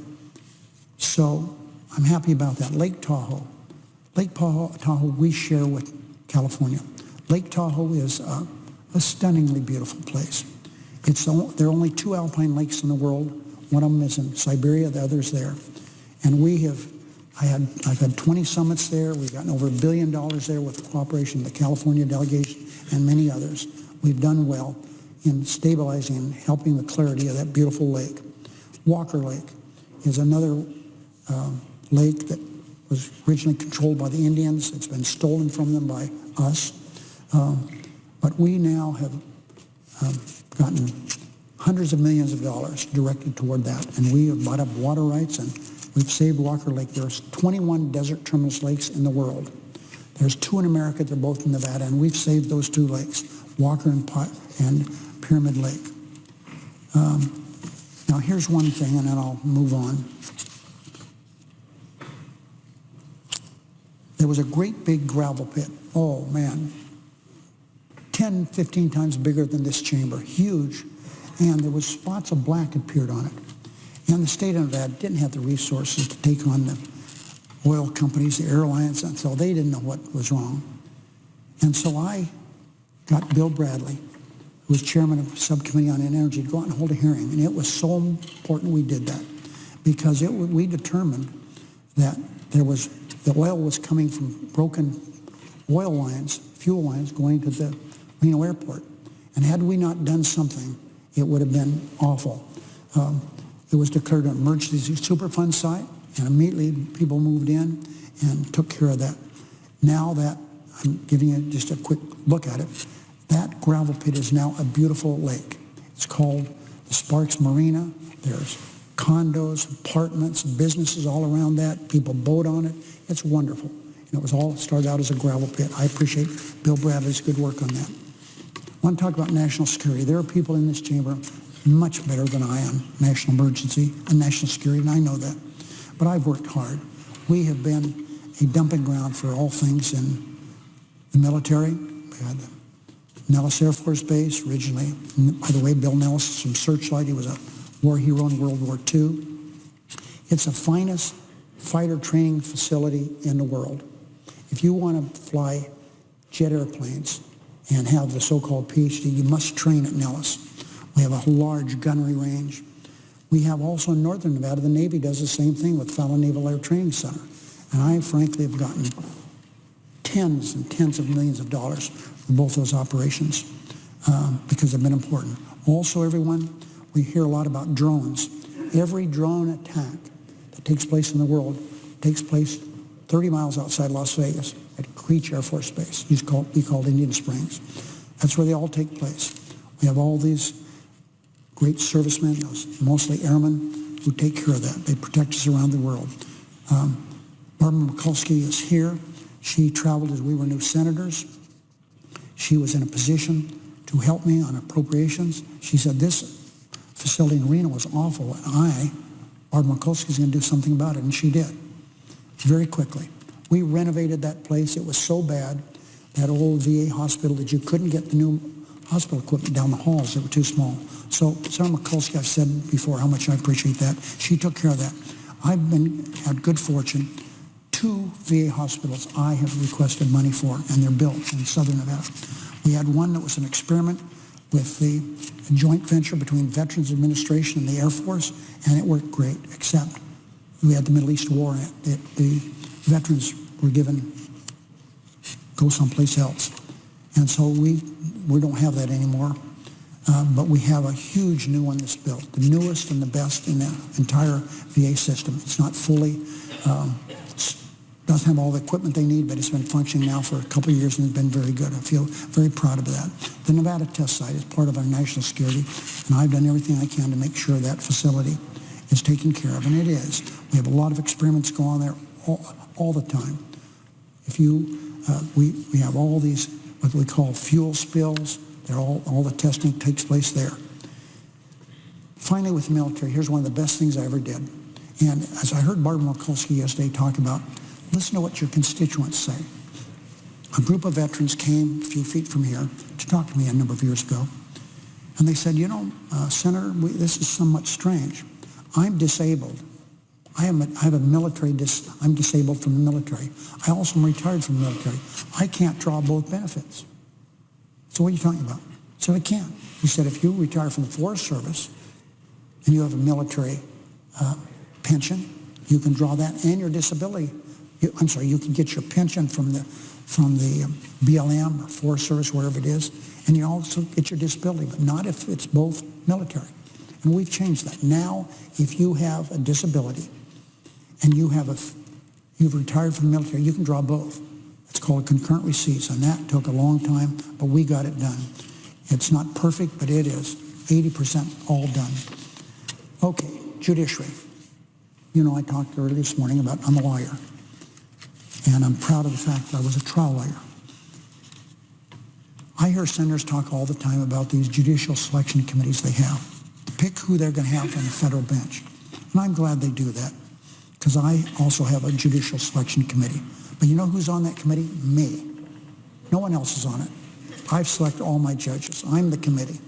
So I'm happy about that. Lake Tahoe. Lake Tahoe we share with California. Lake Tahoe is a stunningly beautiful place. There are only 2 alpine lakes in the world. One of them is in Siberia, the other's there. And I've had 20 summits there. We've gotten over $1 billion there with the cooperation of the California delegation and many others. We've done well in stabilizing and helping the clarity of that beautiful lake. Walker Lake is another lake that was originally controlled by the Indians. It's been stolen from them by us. But we now have gotten hundreds of millions of dollars directed toward that. And we have bought up water rights, and we've saved Walker Lake. There's 21 desert terminus lakes in the world. There's 2 in America. They're both in Nevada, and we've saved those 2 lakes, Walker and Pyramid Lake. Now, here's one thing, and then I'll move on. There was a great big gravel pit. Oh, man. 10, 15 times bigger than this chamber. Huge. And there was spots of black appeared on it. And the state of Nevada didn't have the resources to take on the oil companies, the airlines, and so they didn't know what was wrong. And so I got Bill Bradley, who was chairman of the subcommittee on energy, to go out and hold a hearing. And it was so important we did that because we determined that the oil was coming from broken oil lines, fuel lines, going to the Reno airport. And had we not done something, it would have been awful. It was declared an emergency Superfund site, and immediately people moved in and took care of that. Now that, I'm giving you just a quick look at it, that gravel pit is now a beautiful lake. It's called the Sparks Marina. There's condos, apartments, businesses all around that. People boat on it. It's wonderful. And it was all started out as a gravel pit. I appreciate Bill Bradley's good work on that. I want to talk about national security. There are people in this chamber much better than I am, national emergency and national security, and I know that. But I've worked hard. We have been a dumping ground for all things in the military. We had the Nellis Air Force Base originally. By the way, Bill Nellis is from Searchlight. He was a war hero in World War II. It's the finest fighter training facility in the world. If you want to fly jet airplanes and have the so-called PhD, you must train at Nellis. We have a large gunnery range. We have also in northern Nevada, the Navy does the same thing with Fallon Naval Air Training Center. And I frankly have gotten tens and tens of millions of dollars for both those operations because they've been important. Also, everyone, we hear a lot about drones. Every drone attack that takes place in the world takes place 30 miles outside Las Vegas at Creech Air Force Base. We called Indian Springs. That's where they all take place. We have all these great servicemen, those mostly airmen, who take care of that. They protect us around the world. Barbara Mikulski is here. She traveled as we were new senators. She was in a position to help me on appropriations. She said, this facility in Reno was awful, and Barbara Mikulski is going to do something about it, and she did, very quickly. We renovated that place. It was so bad, that old VA hospital, that you couldn't get the new hospital equipment down the halls. They were too small. So Senator Mikulski, I've said before how much I appreciate that. She took care of that. I've had good fortune. 2 VA hospitals I have requested money for, and they're built in southern Nevada. We had one that was an experiment with the joint venture between Veterans Administration and the Air Force, and it worked great, except we had the Middle East war. The veterans were given, go someplace else. And so we don't have that anymore. But we have a huge new one that's built, the newest and the best in the entire VA system. It's not fully, doesn't have all the equipment they need, but it's been functioning now for a couple of years and it's been very good. I feel very proud of that. The Nevada test site is part of our national security, and I've done everything I can to make sure that facility is taken care of, and it is. We have a lot of experiments go on there all the time. If you, we have all these, what we call fuel spills. They're all the testing takes place there. Finally, with the military, here's one of the best things I ever did. And as I heard Barbara Mikulski yesterday talk about, listen to what your constituents say. A group of veterans came a few feet from here to talk to me a number of years ago. And they said, you know, Senator, this is somewhat strange. I'm disabled. I have a military, I'm disabled from the military. I also am retired from the military. I can't draw both benefits. So what are you talking about? I said, I can't. He said, if you retire from the Forest Service and you have a military pension, you can draw that and your disability. You can get your pension from the BLM or Forest Service, wherever it is, and you also get your disability, but not if it's both military. And we've changed that. Now, if you have a disability and you've retired from the military, you can draw both. It's called concurrent receipts, and that took a long time, but we got it done. It's not perfect, but it is 80% all done. Okay, judiciary. You know, I talked earlier this morning about I'm a lawyer, and I'm proud of the fact that I was a trial lawyer. I hear senators talk all the time about these judicial selection committees they have to pick who they're going to have on the federal bench. And I'm glad they do that, because I also have a judicial selection committee. But you know who's on that committee? Me. No one else is on it. I've selected all my judges. I'm the committee.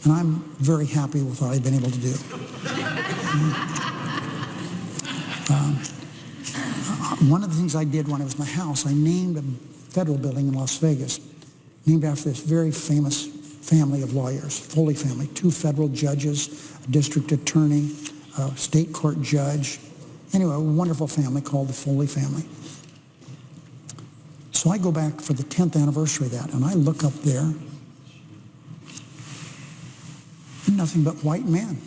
And I'm very happy with what I've been able to do. One of the things I did when I was in my house, I named a federal building in Las Vegas, named after this very famous family of lawyers, Foley family, 2 federal judges, a district attorney, a state court judge. Anyway, a wonderful family called the Foley family. So I go back for the 10th anniversary of that, and I look up there, and nothing but white men.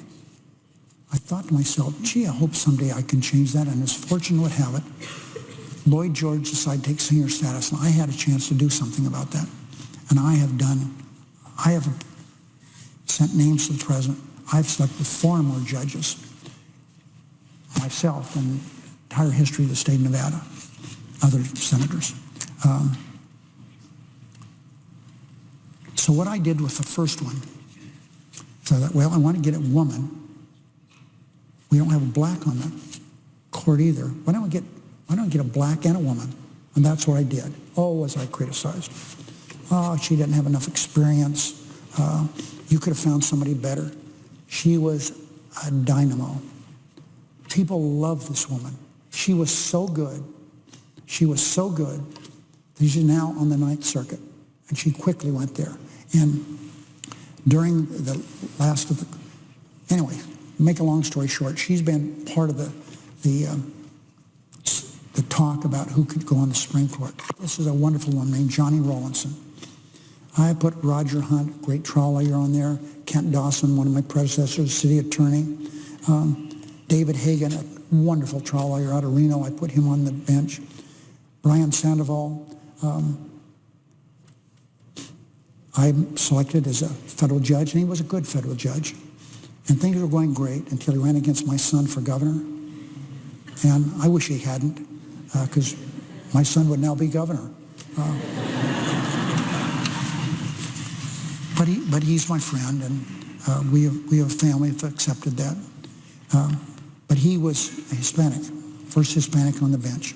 I thought to myself, gee, I hope someday I can change that, and as fortune would have it, Lloyd George decided to take senior status, and I had a chance to do something about that. And I have sent names to the president. I've selected 4 more judges myself in the entire history of the state of Nevada, other senators. So what I did with the first one, so that, well, I want to get a woman. We don't have a black on the court either. Why don't we get a black and a woman? And that's what I did. Oh, was I criticized. Oh, she didn't have enough experience. You could have found somebody better. She was a dynamo. People loved this woman. She was so good. She was so good. She's now on the 9th Circuit, and she quickly went there. And during the last of the, anyway, make a long story short, she's been part of the talk about who could go on the Supreme Court. This is a wonderful one named Johnny Rawlinson. I put Roger Hunt, great trial lawyer, on there. Kent Dawson, one of my predecessors, city attorney. David Hagan, a wonderful trial lawyer out of Reno. I put him on the bench. Brian Sandoval, I selected as a federal judge, and he was a good federal judge. And things were going great until he ran against my son for governor. And I wish he hadn't, because my son would now be governor. But he's my friend, and we have a family that accepted that. But he was a Hispanic, first Hispanic on the bench.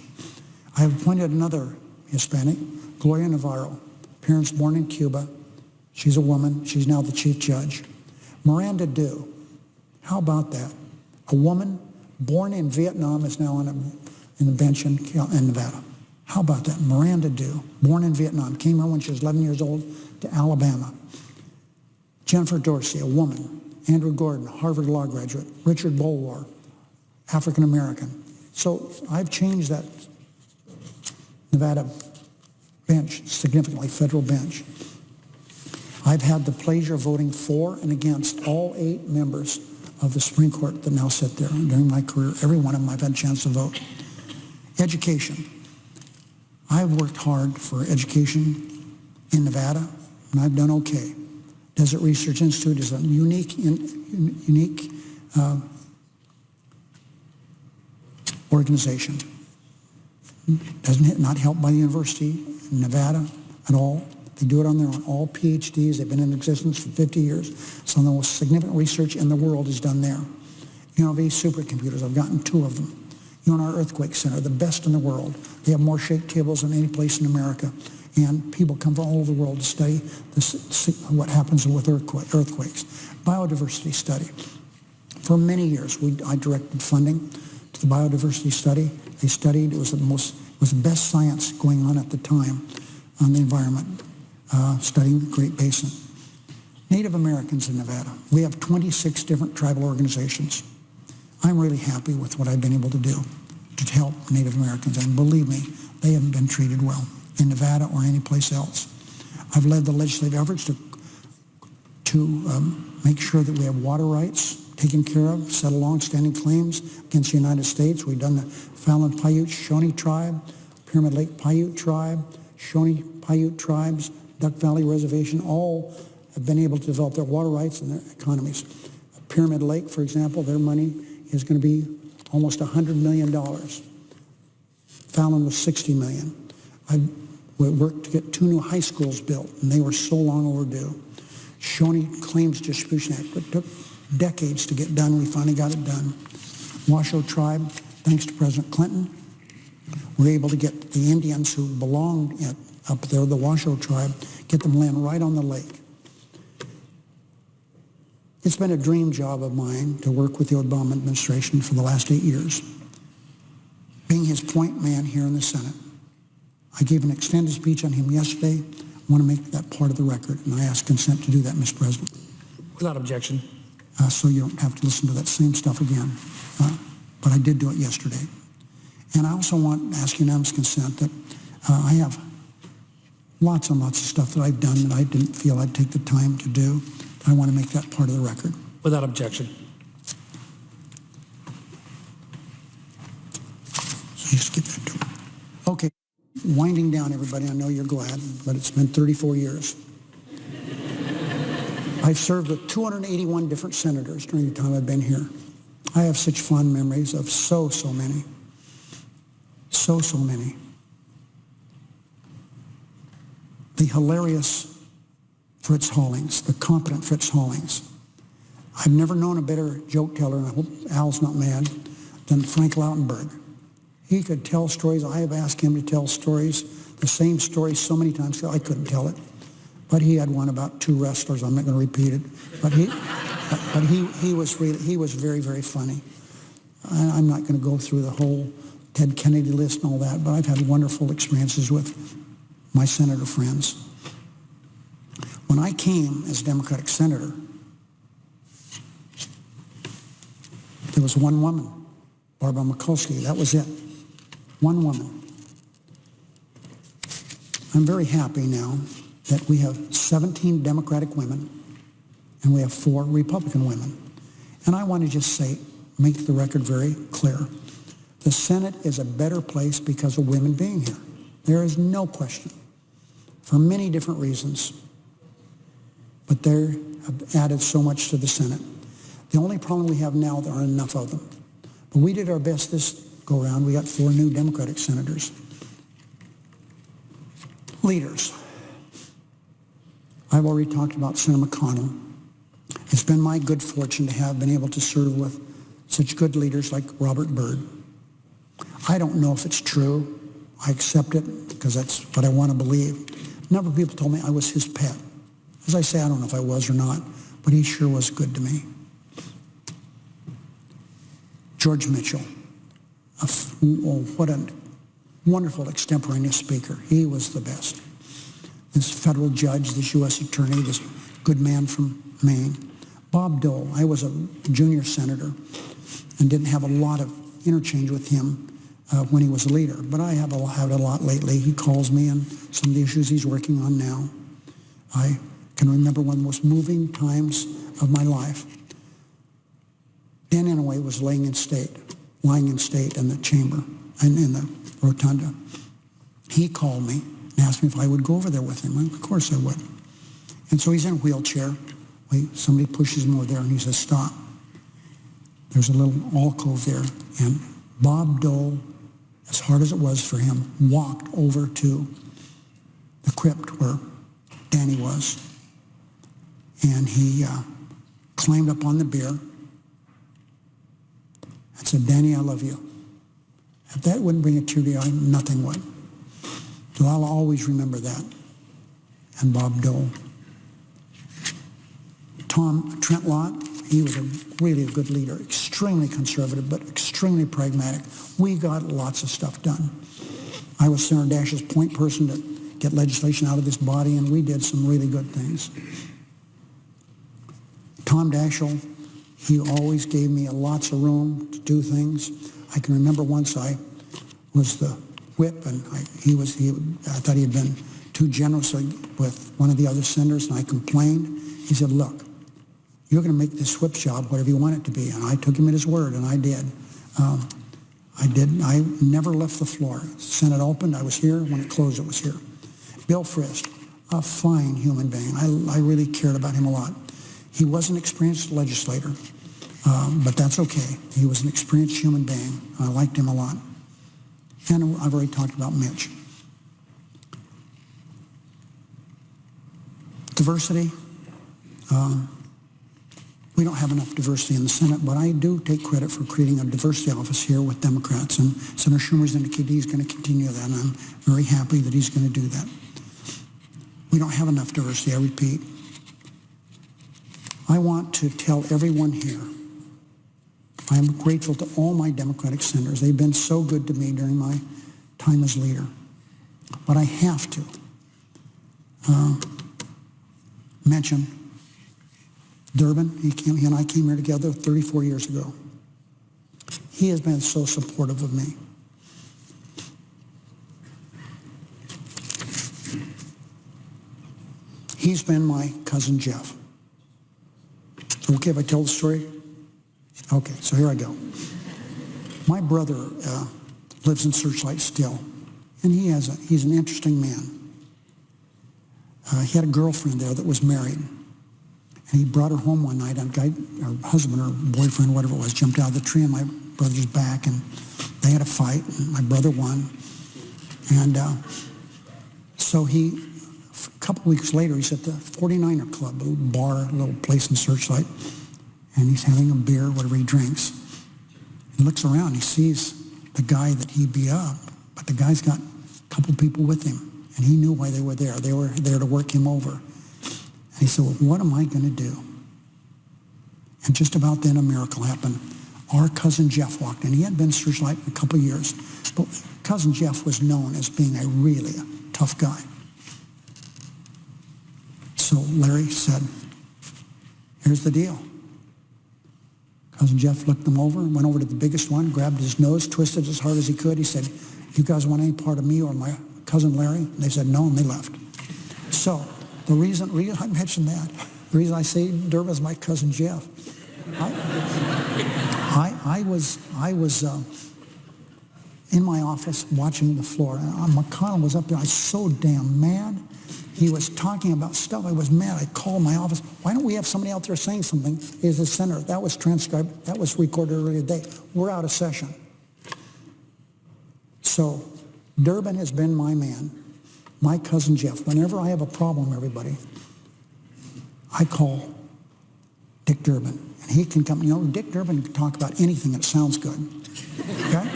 I have appointed another Hispanic, Gloria Navarro, parents born in Cuba. She's a woman. She's now the chief judge. Miranda Dew. How about that? A woman born in Vietnam is now in the bench in Nevada. How about that? Miranda Dew, born in Vietnam, came here when she was 11 years old to Alabama. Jennifer Dorsey, a woman. Andrew Gordon, Harvard Law graduate. Richard Bulwer, African American. So I've changed that Nevada bench, significantly federal bench. I've had the pleasure of voting for and against all 8 members of the Supreme Court that now sit there. During my career, every one of them I've had a chance to vote. Education. I've worked hard for education in Nevada, and I've done okay. Desert Research Institute is a unique organization. Not helped by the university in Nevada at all. They do it on their own. All PhDs. They've been in existence for 50 years. Some of the most significant research in the world is done there. UNLV supercomputers, I've gotten 2 of them. UNR Earthquake Center, the best in the world. They have more shake tables than any place in America. And people come from all over the world to study what happens with earthquakes. Biodiversity study. For many years, I directed funding to the biodiversity study. They studied, it was the best science going on at the time on the environment, studying the Great Basin. Native Americans in Nevada. We have 26 different tribal organizations. I'm really happy with what I've been able to do to help Native Americans, and believe me, they haven't been treated well in Nevada or any place else. I've led the legislative efforts to make sure that we have water rights taken care of, settle long-standing claims against the United States. We've done the Fallon Paiute Shawnee tribe, Pyramid Lake Paiute tribe, Shawnee Paiute tribes, Duck Valley Reservation, all have been able to develop their water rights and their economies. Pyramid Lake, for example, their money is going to be almost $100 million. Fallon was $60 million. I worked to get 2 new high schools built, and they were so long overdue. Shawnee Claims Distribution Act, it took decades to get done. We finally got it done. Washoe tribe, thanks to President Clinton, we're able to get the Indians who belonged up there, the Washoe tribe, get them land right on the lake. It's been a dream job of mine to work with the Obama administration for the last 8 years. Being his point man here in the Senate. I gave an extended speech on him yesterday. I want to make that part of the record, and I ask consent to do that, Mr. President. Without objection. So you don't have to listen to that same stuff again. But I did do it yesterday. And I also want to ask unanimous consent that I have lots and lots of stuff that I've done that I didn't feel I'd take the time to do. I want to make that part of the record. Without objection. So just get that to him. Okay, winding down, everybody. I know you're glad, but it's been 34 years. I've served with 281 different senators during the time I've been here. I have such fond memories of so many. So many. The hilarious Fritz Hollings, the competent Fritz Hollings. I've never known a better joke teller, and I hope Al's not mad, than Frank Lautenberg. He could tell stories. I have asked him to tell stories, the same story so many times, I couldn't tell it. But he had one about 2 wrestlers. I'm not going to repeat it. But he was very, very funny. And I'm not going to go through the whole Ted Kennedy list and all that, but I've had wonderful experiences with my senator friends. When I came as Democratic senator, there was one woman, Barbara Mikulski. That was it. One woman. I'm very happy now that we have 17 Democratic women and we have 4 Republican women. And I want to just say, make the record very clear. The Senate is a better place because of women being here. There is no question, for many different reasons. But they have added so much to the Senate. The only problem we have now, there aren't enough of them. But we did our best this go-around. We got 4 new Democratic senators. Leaders. I've already talked about Senator McConnell. It's been my good fortune to have been able to serve with such good leaders like Robert Byrd. I don't know if it's true. I accept it because that's what I want to believe. A number of people told me I was his pet. As I say, I don't know if I was or not, but he sure was good to me. George Mitchell. What a wonderful extemporaneous speaker. He was the best. This federal judge, this U.S. attorney, this good man from Maine. Bob Dole. I was a junior senator and didn't have a lot of interchange with him when he was a leader, but I have had a lot lately. He calls me on some of the issues he's working on now. I can remember one of the most moving times of my life. Dan Inouye was lying in state in the chamber and in the rotunda. He called me and asked me if I would go over there with him. Of course I would. And so he's in a wheelchair. Somebody pushes him over there and he says, stop. There's a little alcove there. And Bob Dole, as hard as it was for him, walked over to the crypt where Danny was. And he climbed up on the bier and said, Danny, I love you. If that wouldn't bring a tear to your eye, nothing would. So I'll always remember that. And Bob Dole. Trent Lott, he was really a good leader, extremely conservative, but extremely pragmatic. We got lots of stuff done. I was Senator Dash's point person to get legislation out of this body, and we did some really good things. Tom Daschle, he always gave me lots of room to do things. I can remember once I was the whip, and I thought he had been too generous with one of the other senators, and I complained. He said, look, you're going to make this whip job whatever you want it to be. And I took him at his word, and I did. I never left the floor. Senate opened, I was here. When it closed, it was here. Bill Frist, a fine human being. I really cared about him a lot. He was an experienced legislator, but that's okay. He was an experienced human being. I liked him a lot. And I've already talked about Mitch. Diversity. We don't have enough diversity in the Senate, but I do take credit for creating a diversity office here with Democrats, and Senator Schumer's indicated he's going to continue that, and I'm very happy that he's going to do that. We don't have enough diversity, I repeat. I want to tell everyone here, I am grateful to all my Democratic senators. They've been so good to me during my time as leader. But I have to mention Durbin. He and I came here together 34 years ago. He has been so supportive of me. He's been my cousin Jeff. Okay if I tell the story? Okay, so here I go. My brother lives in Searchlight still, and he's an interesting man. He had a girlfriend there that was married. And he brought her home one night, and her husband or boyfriend, whatever it was, jumped out of the tree on my brother's back, and they had a fight, and my brother won. And so a couple weeks later, he's at the 49er Club, a little bar, a little place in Searchlight, and he's having a beer, whatever he drinks. He looks around, he sees the guy that he beat up, but the guy's got a couple people with him, and he knew why they were there. They were there to work him over. And he said, well, what am I going to do? And just about then a miracle happened. Our cousin Jeff walked in. He hadn't been to Searchlight in a couple of years, but cousin Jeff was known as being a really tough guy. So Larry said, here's the deal. Cousin Jeff looked them over, went over to the biggest one, grabbed his nose, twisted as hard as he could. He said, you guys want any part of me or my cousin Larry? And they said no, and they left. So the reason I mentioned that, the reason I say Durbin is my cousin Jeff, I was in my office watching the floor, and McConnell was up there. I was so damn mad. He was talking about stuff. I was mad. I called my office. Why don't we have somebody out there saying something? He's the senator. That was transcribed. That was recorded earlier today. We're out of session. So Durbin has been my man. My cousin Jeff. Whenever I have a problem, everybody, I call Dick Durbin. And he can come, Dick Durbin can talk about anything that sounds good. Okay?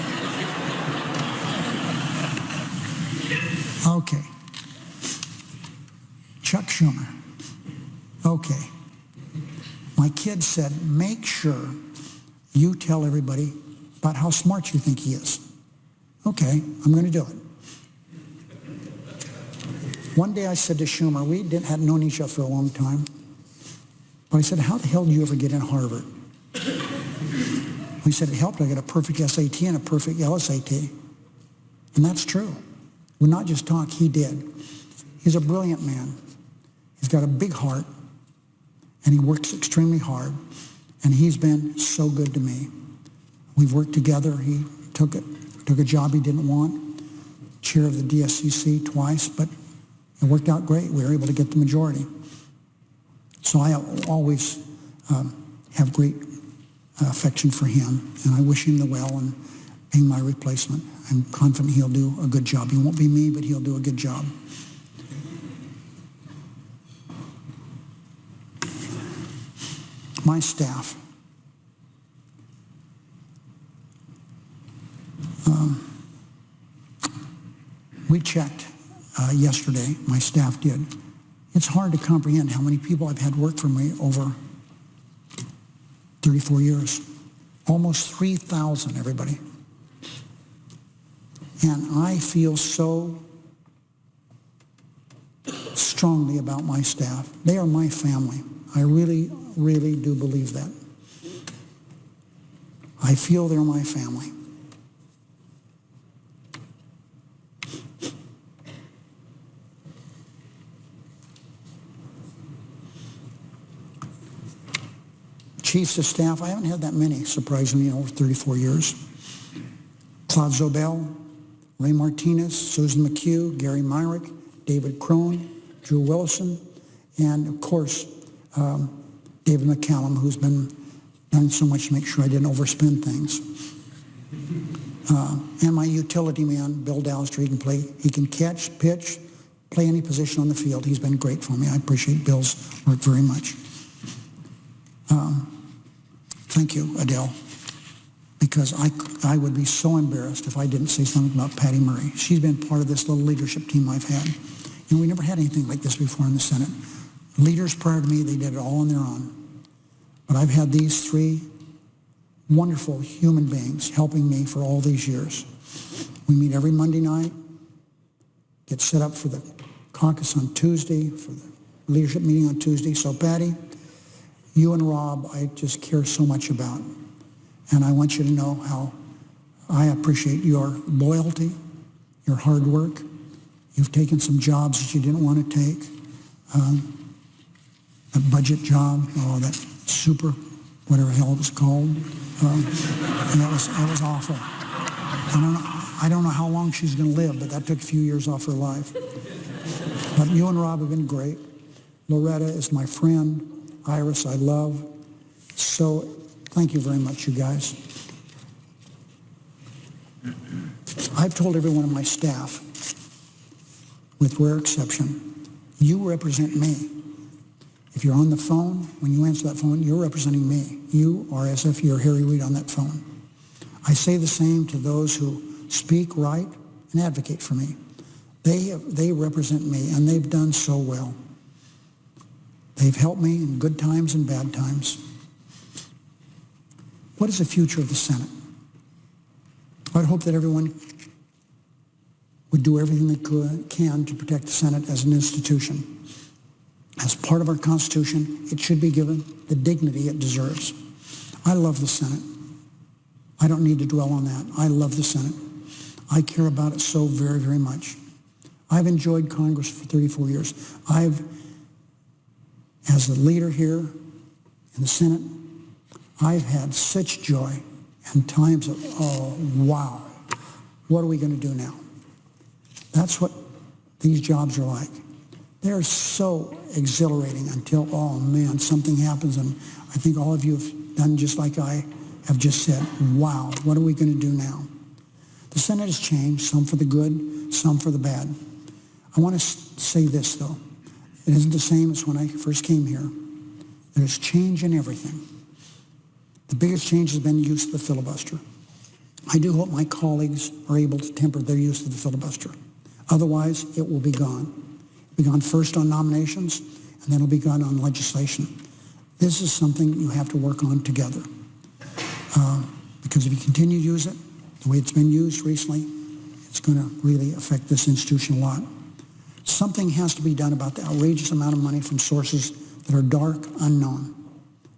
Okay. Chuck Schumer. Okay. My kid said, make sure you tell everybody about how smart you think he is. Okay, I'm going to do it. One day I said to Schumer, we hadn't known each other for a long time, but I said, how the hell did you ever get in Harvard? He said, it helped. I got a perfect SAT and a perfect LSAT. And that's true. Would not just talk, he did. He's a brilliant man. He's got a big heart, and he works extremely hard, and he's been so good to me. We've worked together. He took a job he didn't want, chair of the DSCC twice, but it worked out great. We were able to get the majority. So I always have great affection for him, and I wish him the well in being my replacement. I'm confident he'll do a good job. He won't be me, but he'll do a good job. My staff. We checked yesterday, my staff did. It's hard to comprehend how many people I've had work for me over 34 years. Almost 3,000, everybody. And I feel so strongly about my staff. They are my family. I really, really do believe that. I feel they're my family. Chiefs of staff, I haven't had that many, surprisingly, in over 34 years. Claude Zobel, Ray Martinez, Susan McHugh, Gary Myrick, David Crone, Drew Willison, and of course, David McCallum, who's been done so much to make sure I didn't overspend things. And my utility man, Bill Dowster, he can catch, pitch, play any position on the field. He's been great for me. I appreciate Bill's work very much. Thank you, Adele, because I would be so embarrassed if I didn't say something about Patty Murray. She's been part of this little leadership team I've had. And we never had anything like this before in the Senate. Leaders prior to me, they did it all on their own. But I've had these three wonderful human beings helping me for all these years. We meet every Monday night, get set up for the caucus on Tuesday, for the leadership meeting on Tuesday. So Patty, you and Rob, I just care so much about. And I want you to know how I appreciate your loyalty, your hard work. You've taken some jobs that you didn't want to take. A budget job, that super, whatever the hell it was called. And that was awful. I don't know how long she's going to live, but that took a few years off her life. But you and Rob have been great. Loretta is my friend. Iris, I love. So thank you very much, you guys. I've told every one of my staff, with rare exception, you represent me. If you're on the phone, when you answer that phone, you're representing me. You are as if you're Harry Reid on that phone. I say the same to those who speak, write, and advocate for me. They represent me, and they've done so well. They've helped me in good times and bad times. What is the future of the Senate? I'd hope that everyone would do everything they can to protect the Senate as an institution. As part of our Constitution, it should be given the dignity it deserves. I love the Senate. I don't need to dwell on that. I love the Senate. I care about it so very, very much. I've enjoyed Congress for 34 years. As the leader here in the Senate, I've had such joy and times of, oh, wow, what are we going to do now? That's what these jobs are like. They're so exhilarating until, oh man, something happens, and I think all of you have done just like I have just said, wow, what are we going to do now? The Senate has changed, some for the good, some for the bad. I want to say this, though. It isn't the same as when I first came here. There's change in everything. The biggest change has been the use of the filibuster. I do hope my colleagues are able to temper their use of the filibuster. Otherwise, it will be gone. It'll be gone first on nominations, and then it'll be gone on legislation. This is something you have to work on together. Because if you continue to use it the way it's been used recently, it's going to really affect this institution a lot. Something has to be done about the outrageous amount of money from sources that are dark, unknown,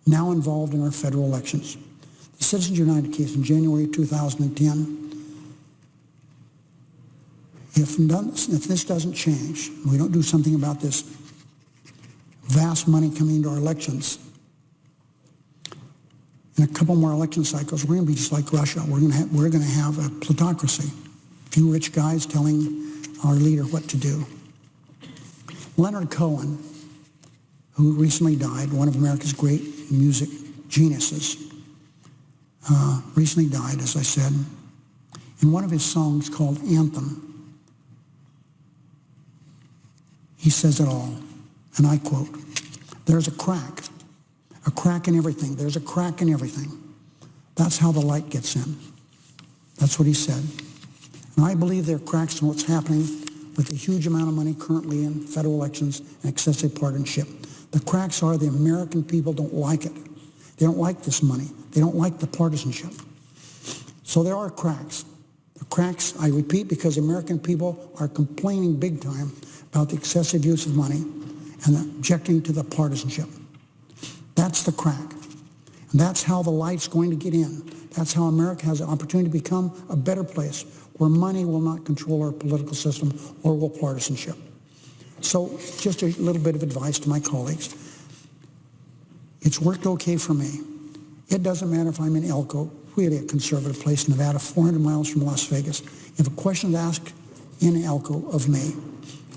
now involved in our federal elections. The Citizens United case in January of 2010 If this doesn't change, we don't do something about this vast money coming into our elections, in a couple more election cycles, we're going to be just like Russia. We're going to have a plutocracy. A few rich guys telling our leader what to do. Leonard Cohen, who recently died, one of America's great music geniuses, recently died, as I said. In one of his songs called Anthem, he says it all, and I quote, "There's a crack in everything. There's a crack in everything. That's how the light gets in." That's what he said. And I believe there are cracks in what's happening with the huge amount of money currently in federal elections and excessive partisanship. The cracks are the American people don't like it. They don't like this money. They don't like the partisanship. So there are cracks. The cracks, I repeat, because American people are complaining big time about the excessive use of money and objecting to the partisanship. That's the crack. And that's how the light's going to get in. That's how America has an opportunity to become a better place where money will not control our political system or will partisanship. So just a little bit of advice to my colleagues. It's worked okay for me. It doesn't matter if I'm in Elko, really a conservative place in Nevada, 400 miles from Las Vegas. If a question is asked in Elko of me,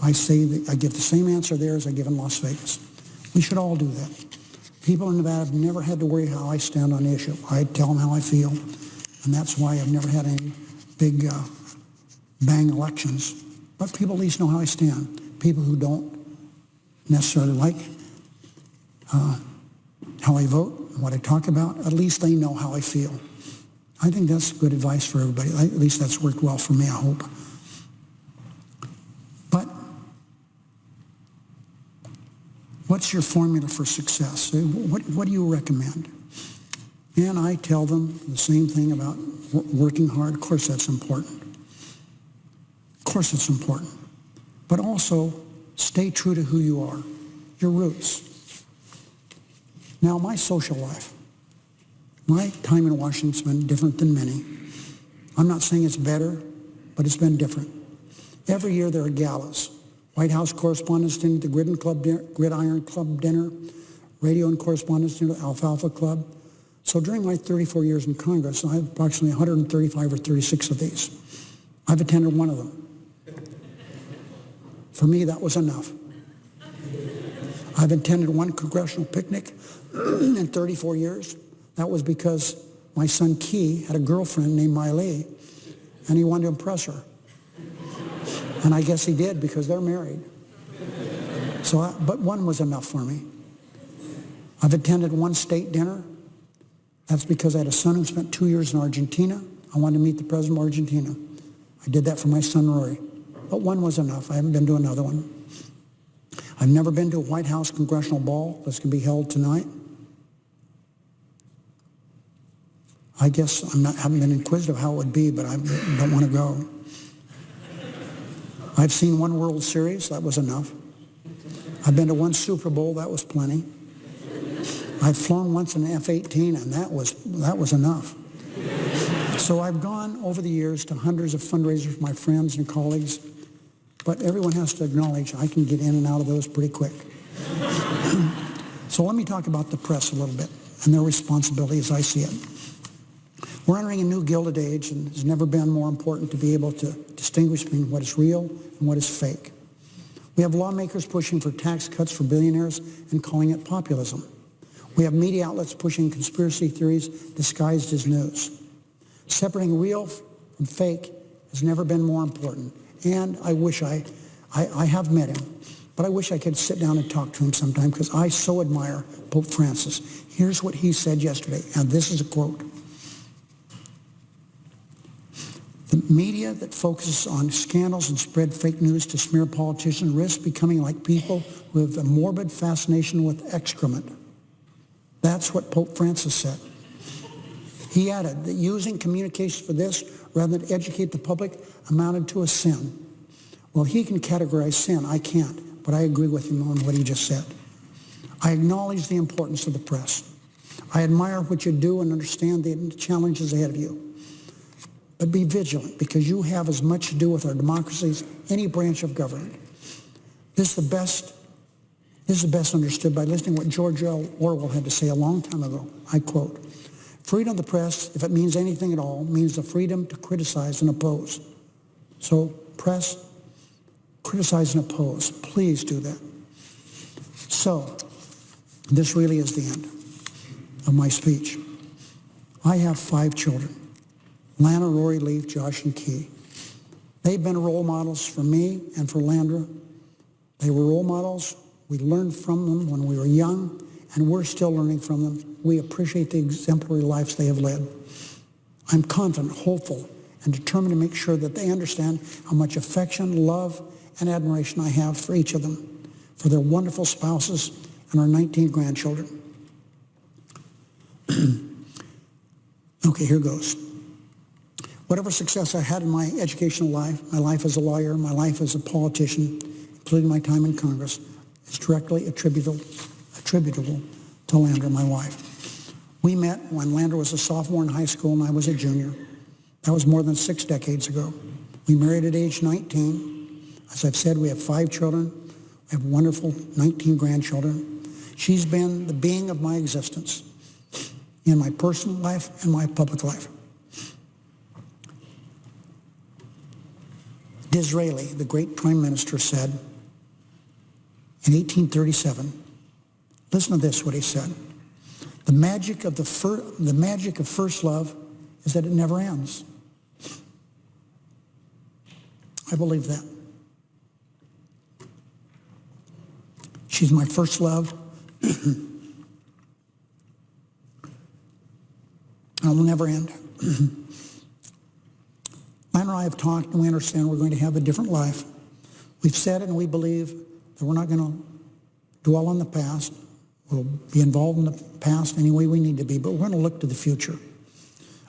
I say that I give the same answer there as I give in Las Vegas. We should all do that. People in Nevada have never had to worry how I stand on the issue. I tell them how I feel, and that's why I've never had any big bang elections. But people at least know how I stand. People who don't necessarily like how I vote, what I talk about, at least they know how I feel. I think that's good advice for everybody. At least that's worked well for me, I hope. But what's your formula for success? What do you recommend? And I tell them the same thing about working hard. Of course that's important. Of course it's important. But also stay true to who you are, your roots. Now, my social life, my time in Washington's been different than many. I'm not saying it's better, but it's been different. Every year there are galas. White House Correspondents' Dinner, the Gridiron Club Dinner, Radio and Correspondents' Dinner, Alfalfa Club. So during my 34 years in Congress, I have approximately 135 or 36 of these. I've attended one of them. For me, that was enough. I've attended one congressional picnic in 34 years. That was because my son Key had a girlfriend named Miley, and he wanted to impress her. And I guess he did because they're married. But one was enough for me. I've attended one state dinner. That's because I had a son who spent 2 years in Argentina. I wanted to meet the president of Argentina. I did that for my son Rory. But one was enough. I haven't been to another one. I've never been to a White House congressional ball that's going to be held tonight. I guess haven't been inquisitive how it would be, but I don't want to go. I've seen one World Series. That was enough. I've been to one Super Bowl. That was plenty. I've flown once in an F-18, and that was enough. So I've gone over the years to hundreds of fundraisers for my friends and colleagues, but everyone has to acknowledge I can get in and out of those pretty quick. So let me talk about the press a little bit and their responsibility as I see it. We're entering a new Gilded Age, and it's never been more important to be able to distinguish between what is real and what is fake. We have lawmakers pushing for tax cuts for billionaires and calling it populism. We have media outlets pushing conspiracy theories disguised as news. Separating real from fake has never been more important. And I wish I have met him, but I wish I could sit down and talk to him sometime because I so admire Pope Francis. Here's what he said yesterday, and this is a quote. The media that focuses on scandals and spread fake news to smear politicians risks becoming like people who have a morbid fascination with excrement. That's what Pope Francis said. He added that using communications for this rather than educate the public amounted to a sin. Well, he can categorize sin. I can't, but I agree with him on what he just said. I acknowledge the importance of the press. I admire what you do and understand the challenges ahead of you. but be vigilant, because you have as much to do with our democracy as any branch of government. This is the best understood by listening to what George Orwell had to say a long time ago. I quote, "Freedom of the press, if it means anything at all, means the freedom to criticize and oppose." So press, criticize and oppose. Please do that. So this really is the end of my speech. I have 5 children: Lana, Rory, Leaf, Josh, and Key. They've been role models for me and for Landra. They were role models. We learned from them when we were young, and we're still learning from them. We appreciate the exemplary lives they have led. I'm confident, hopeful, and determined to make sure that they understand how much affection, love, and admiration I have for each of them, for their wonderful spouses, and our 19 grandchildren. Okay, here goes. Whatever success I had in my educational life, my life as a lawyer, my life as a politician, including my time in Congress, is directly attributable to Landra, my wife. We met when Landra was a sophomore in high school and I was a junior. That was more than 6 decades ago. We married at age 19. As I've said, we have 5 children. We have wonderful 19 grandchildren. She's been the being of my existence in my personal life and my public life. Disraeli, the great prime minister, said in 1837, listen to this, what he said: the magic of first love is that it never ends. I believe that. She's my first love. And it will never end. Lana and I have talked, and we understand we're going to have a different life. We've said it, and we believe that we're not going to dwell on the past. We'll be involved in the past any way we need to be, but we're going to look to the future.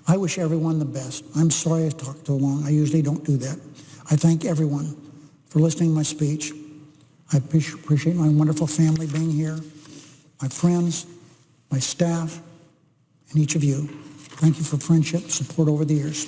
I wish everyone the best. I'm sorry I talked too long. I usually don't do that. I thank everyone for listening to my speech. I appreciate my wonderful family being here, my friends, my staff, and each of you. Thank you for friendship, support over the years.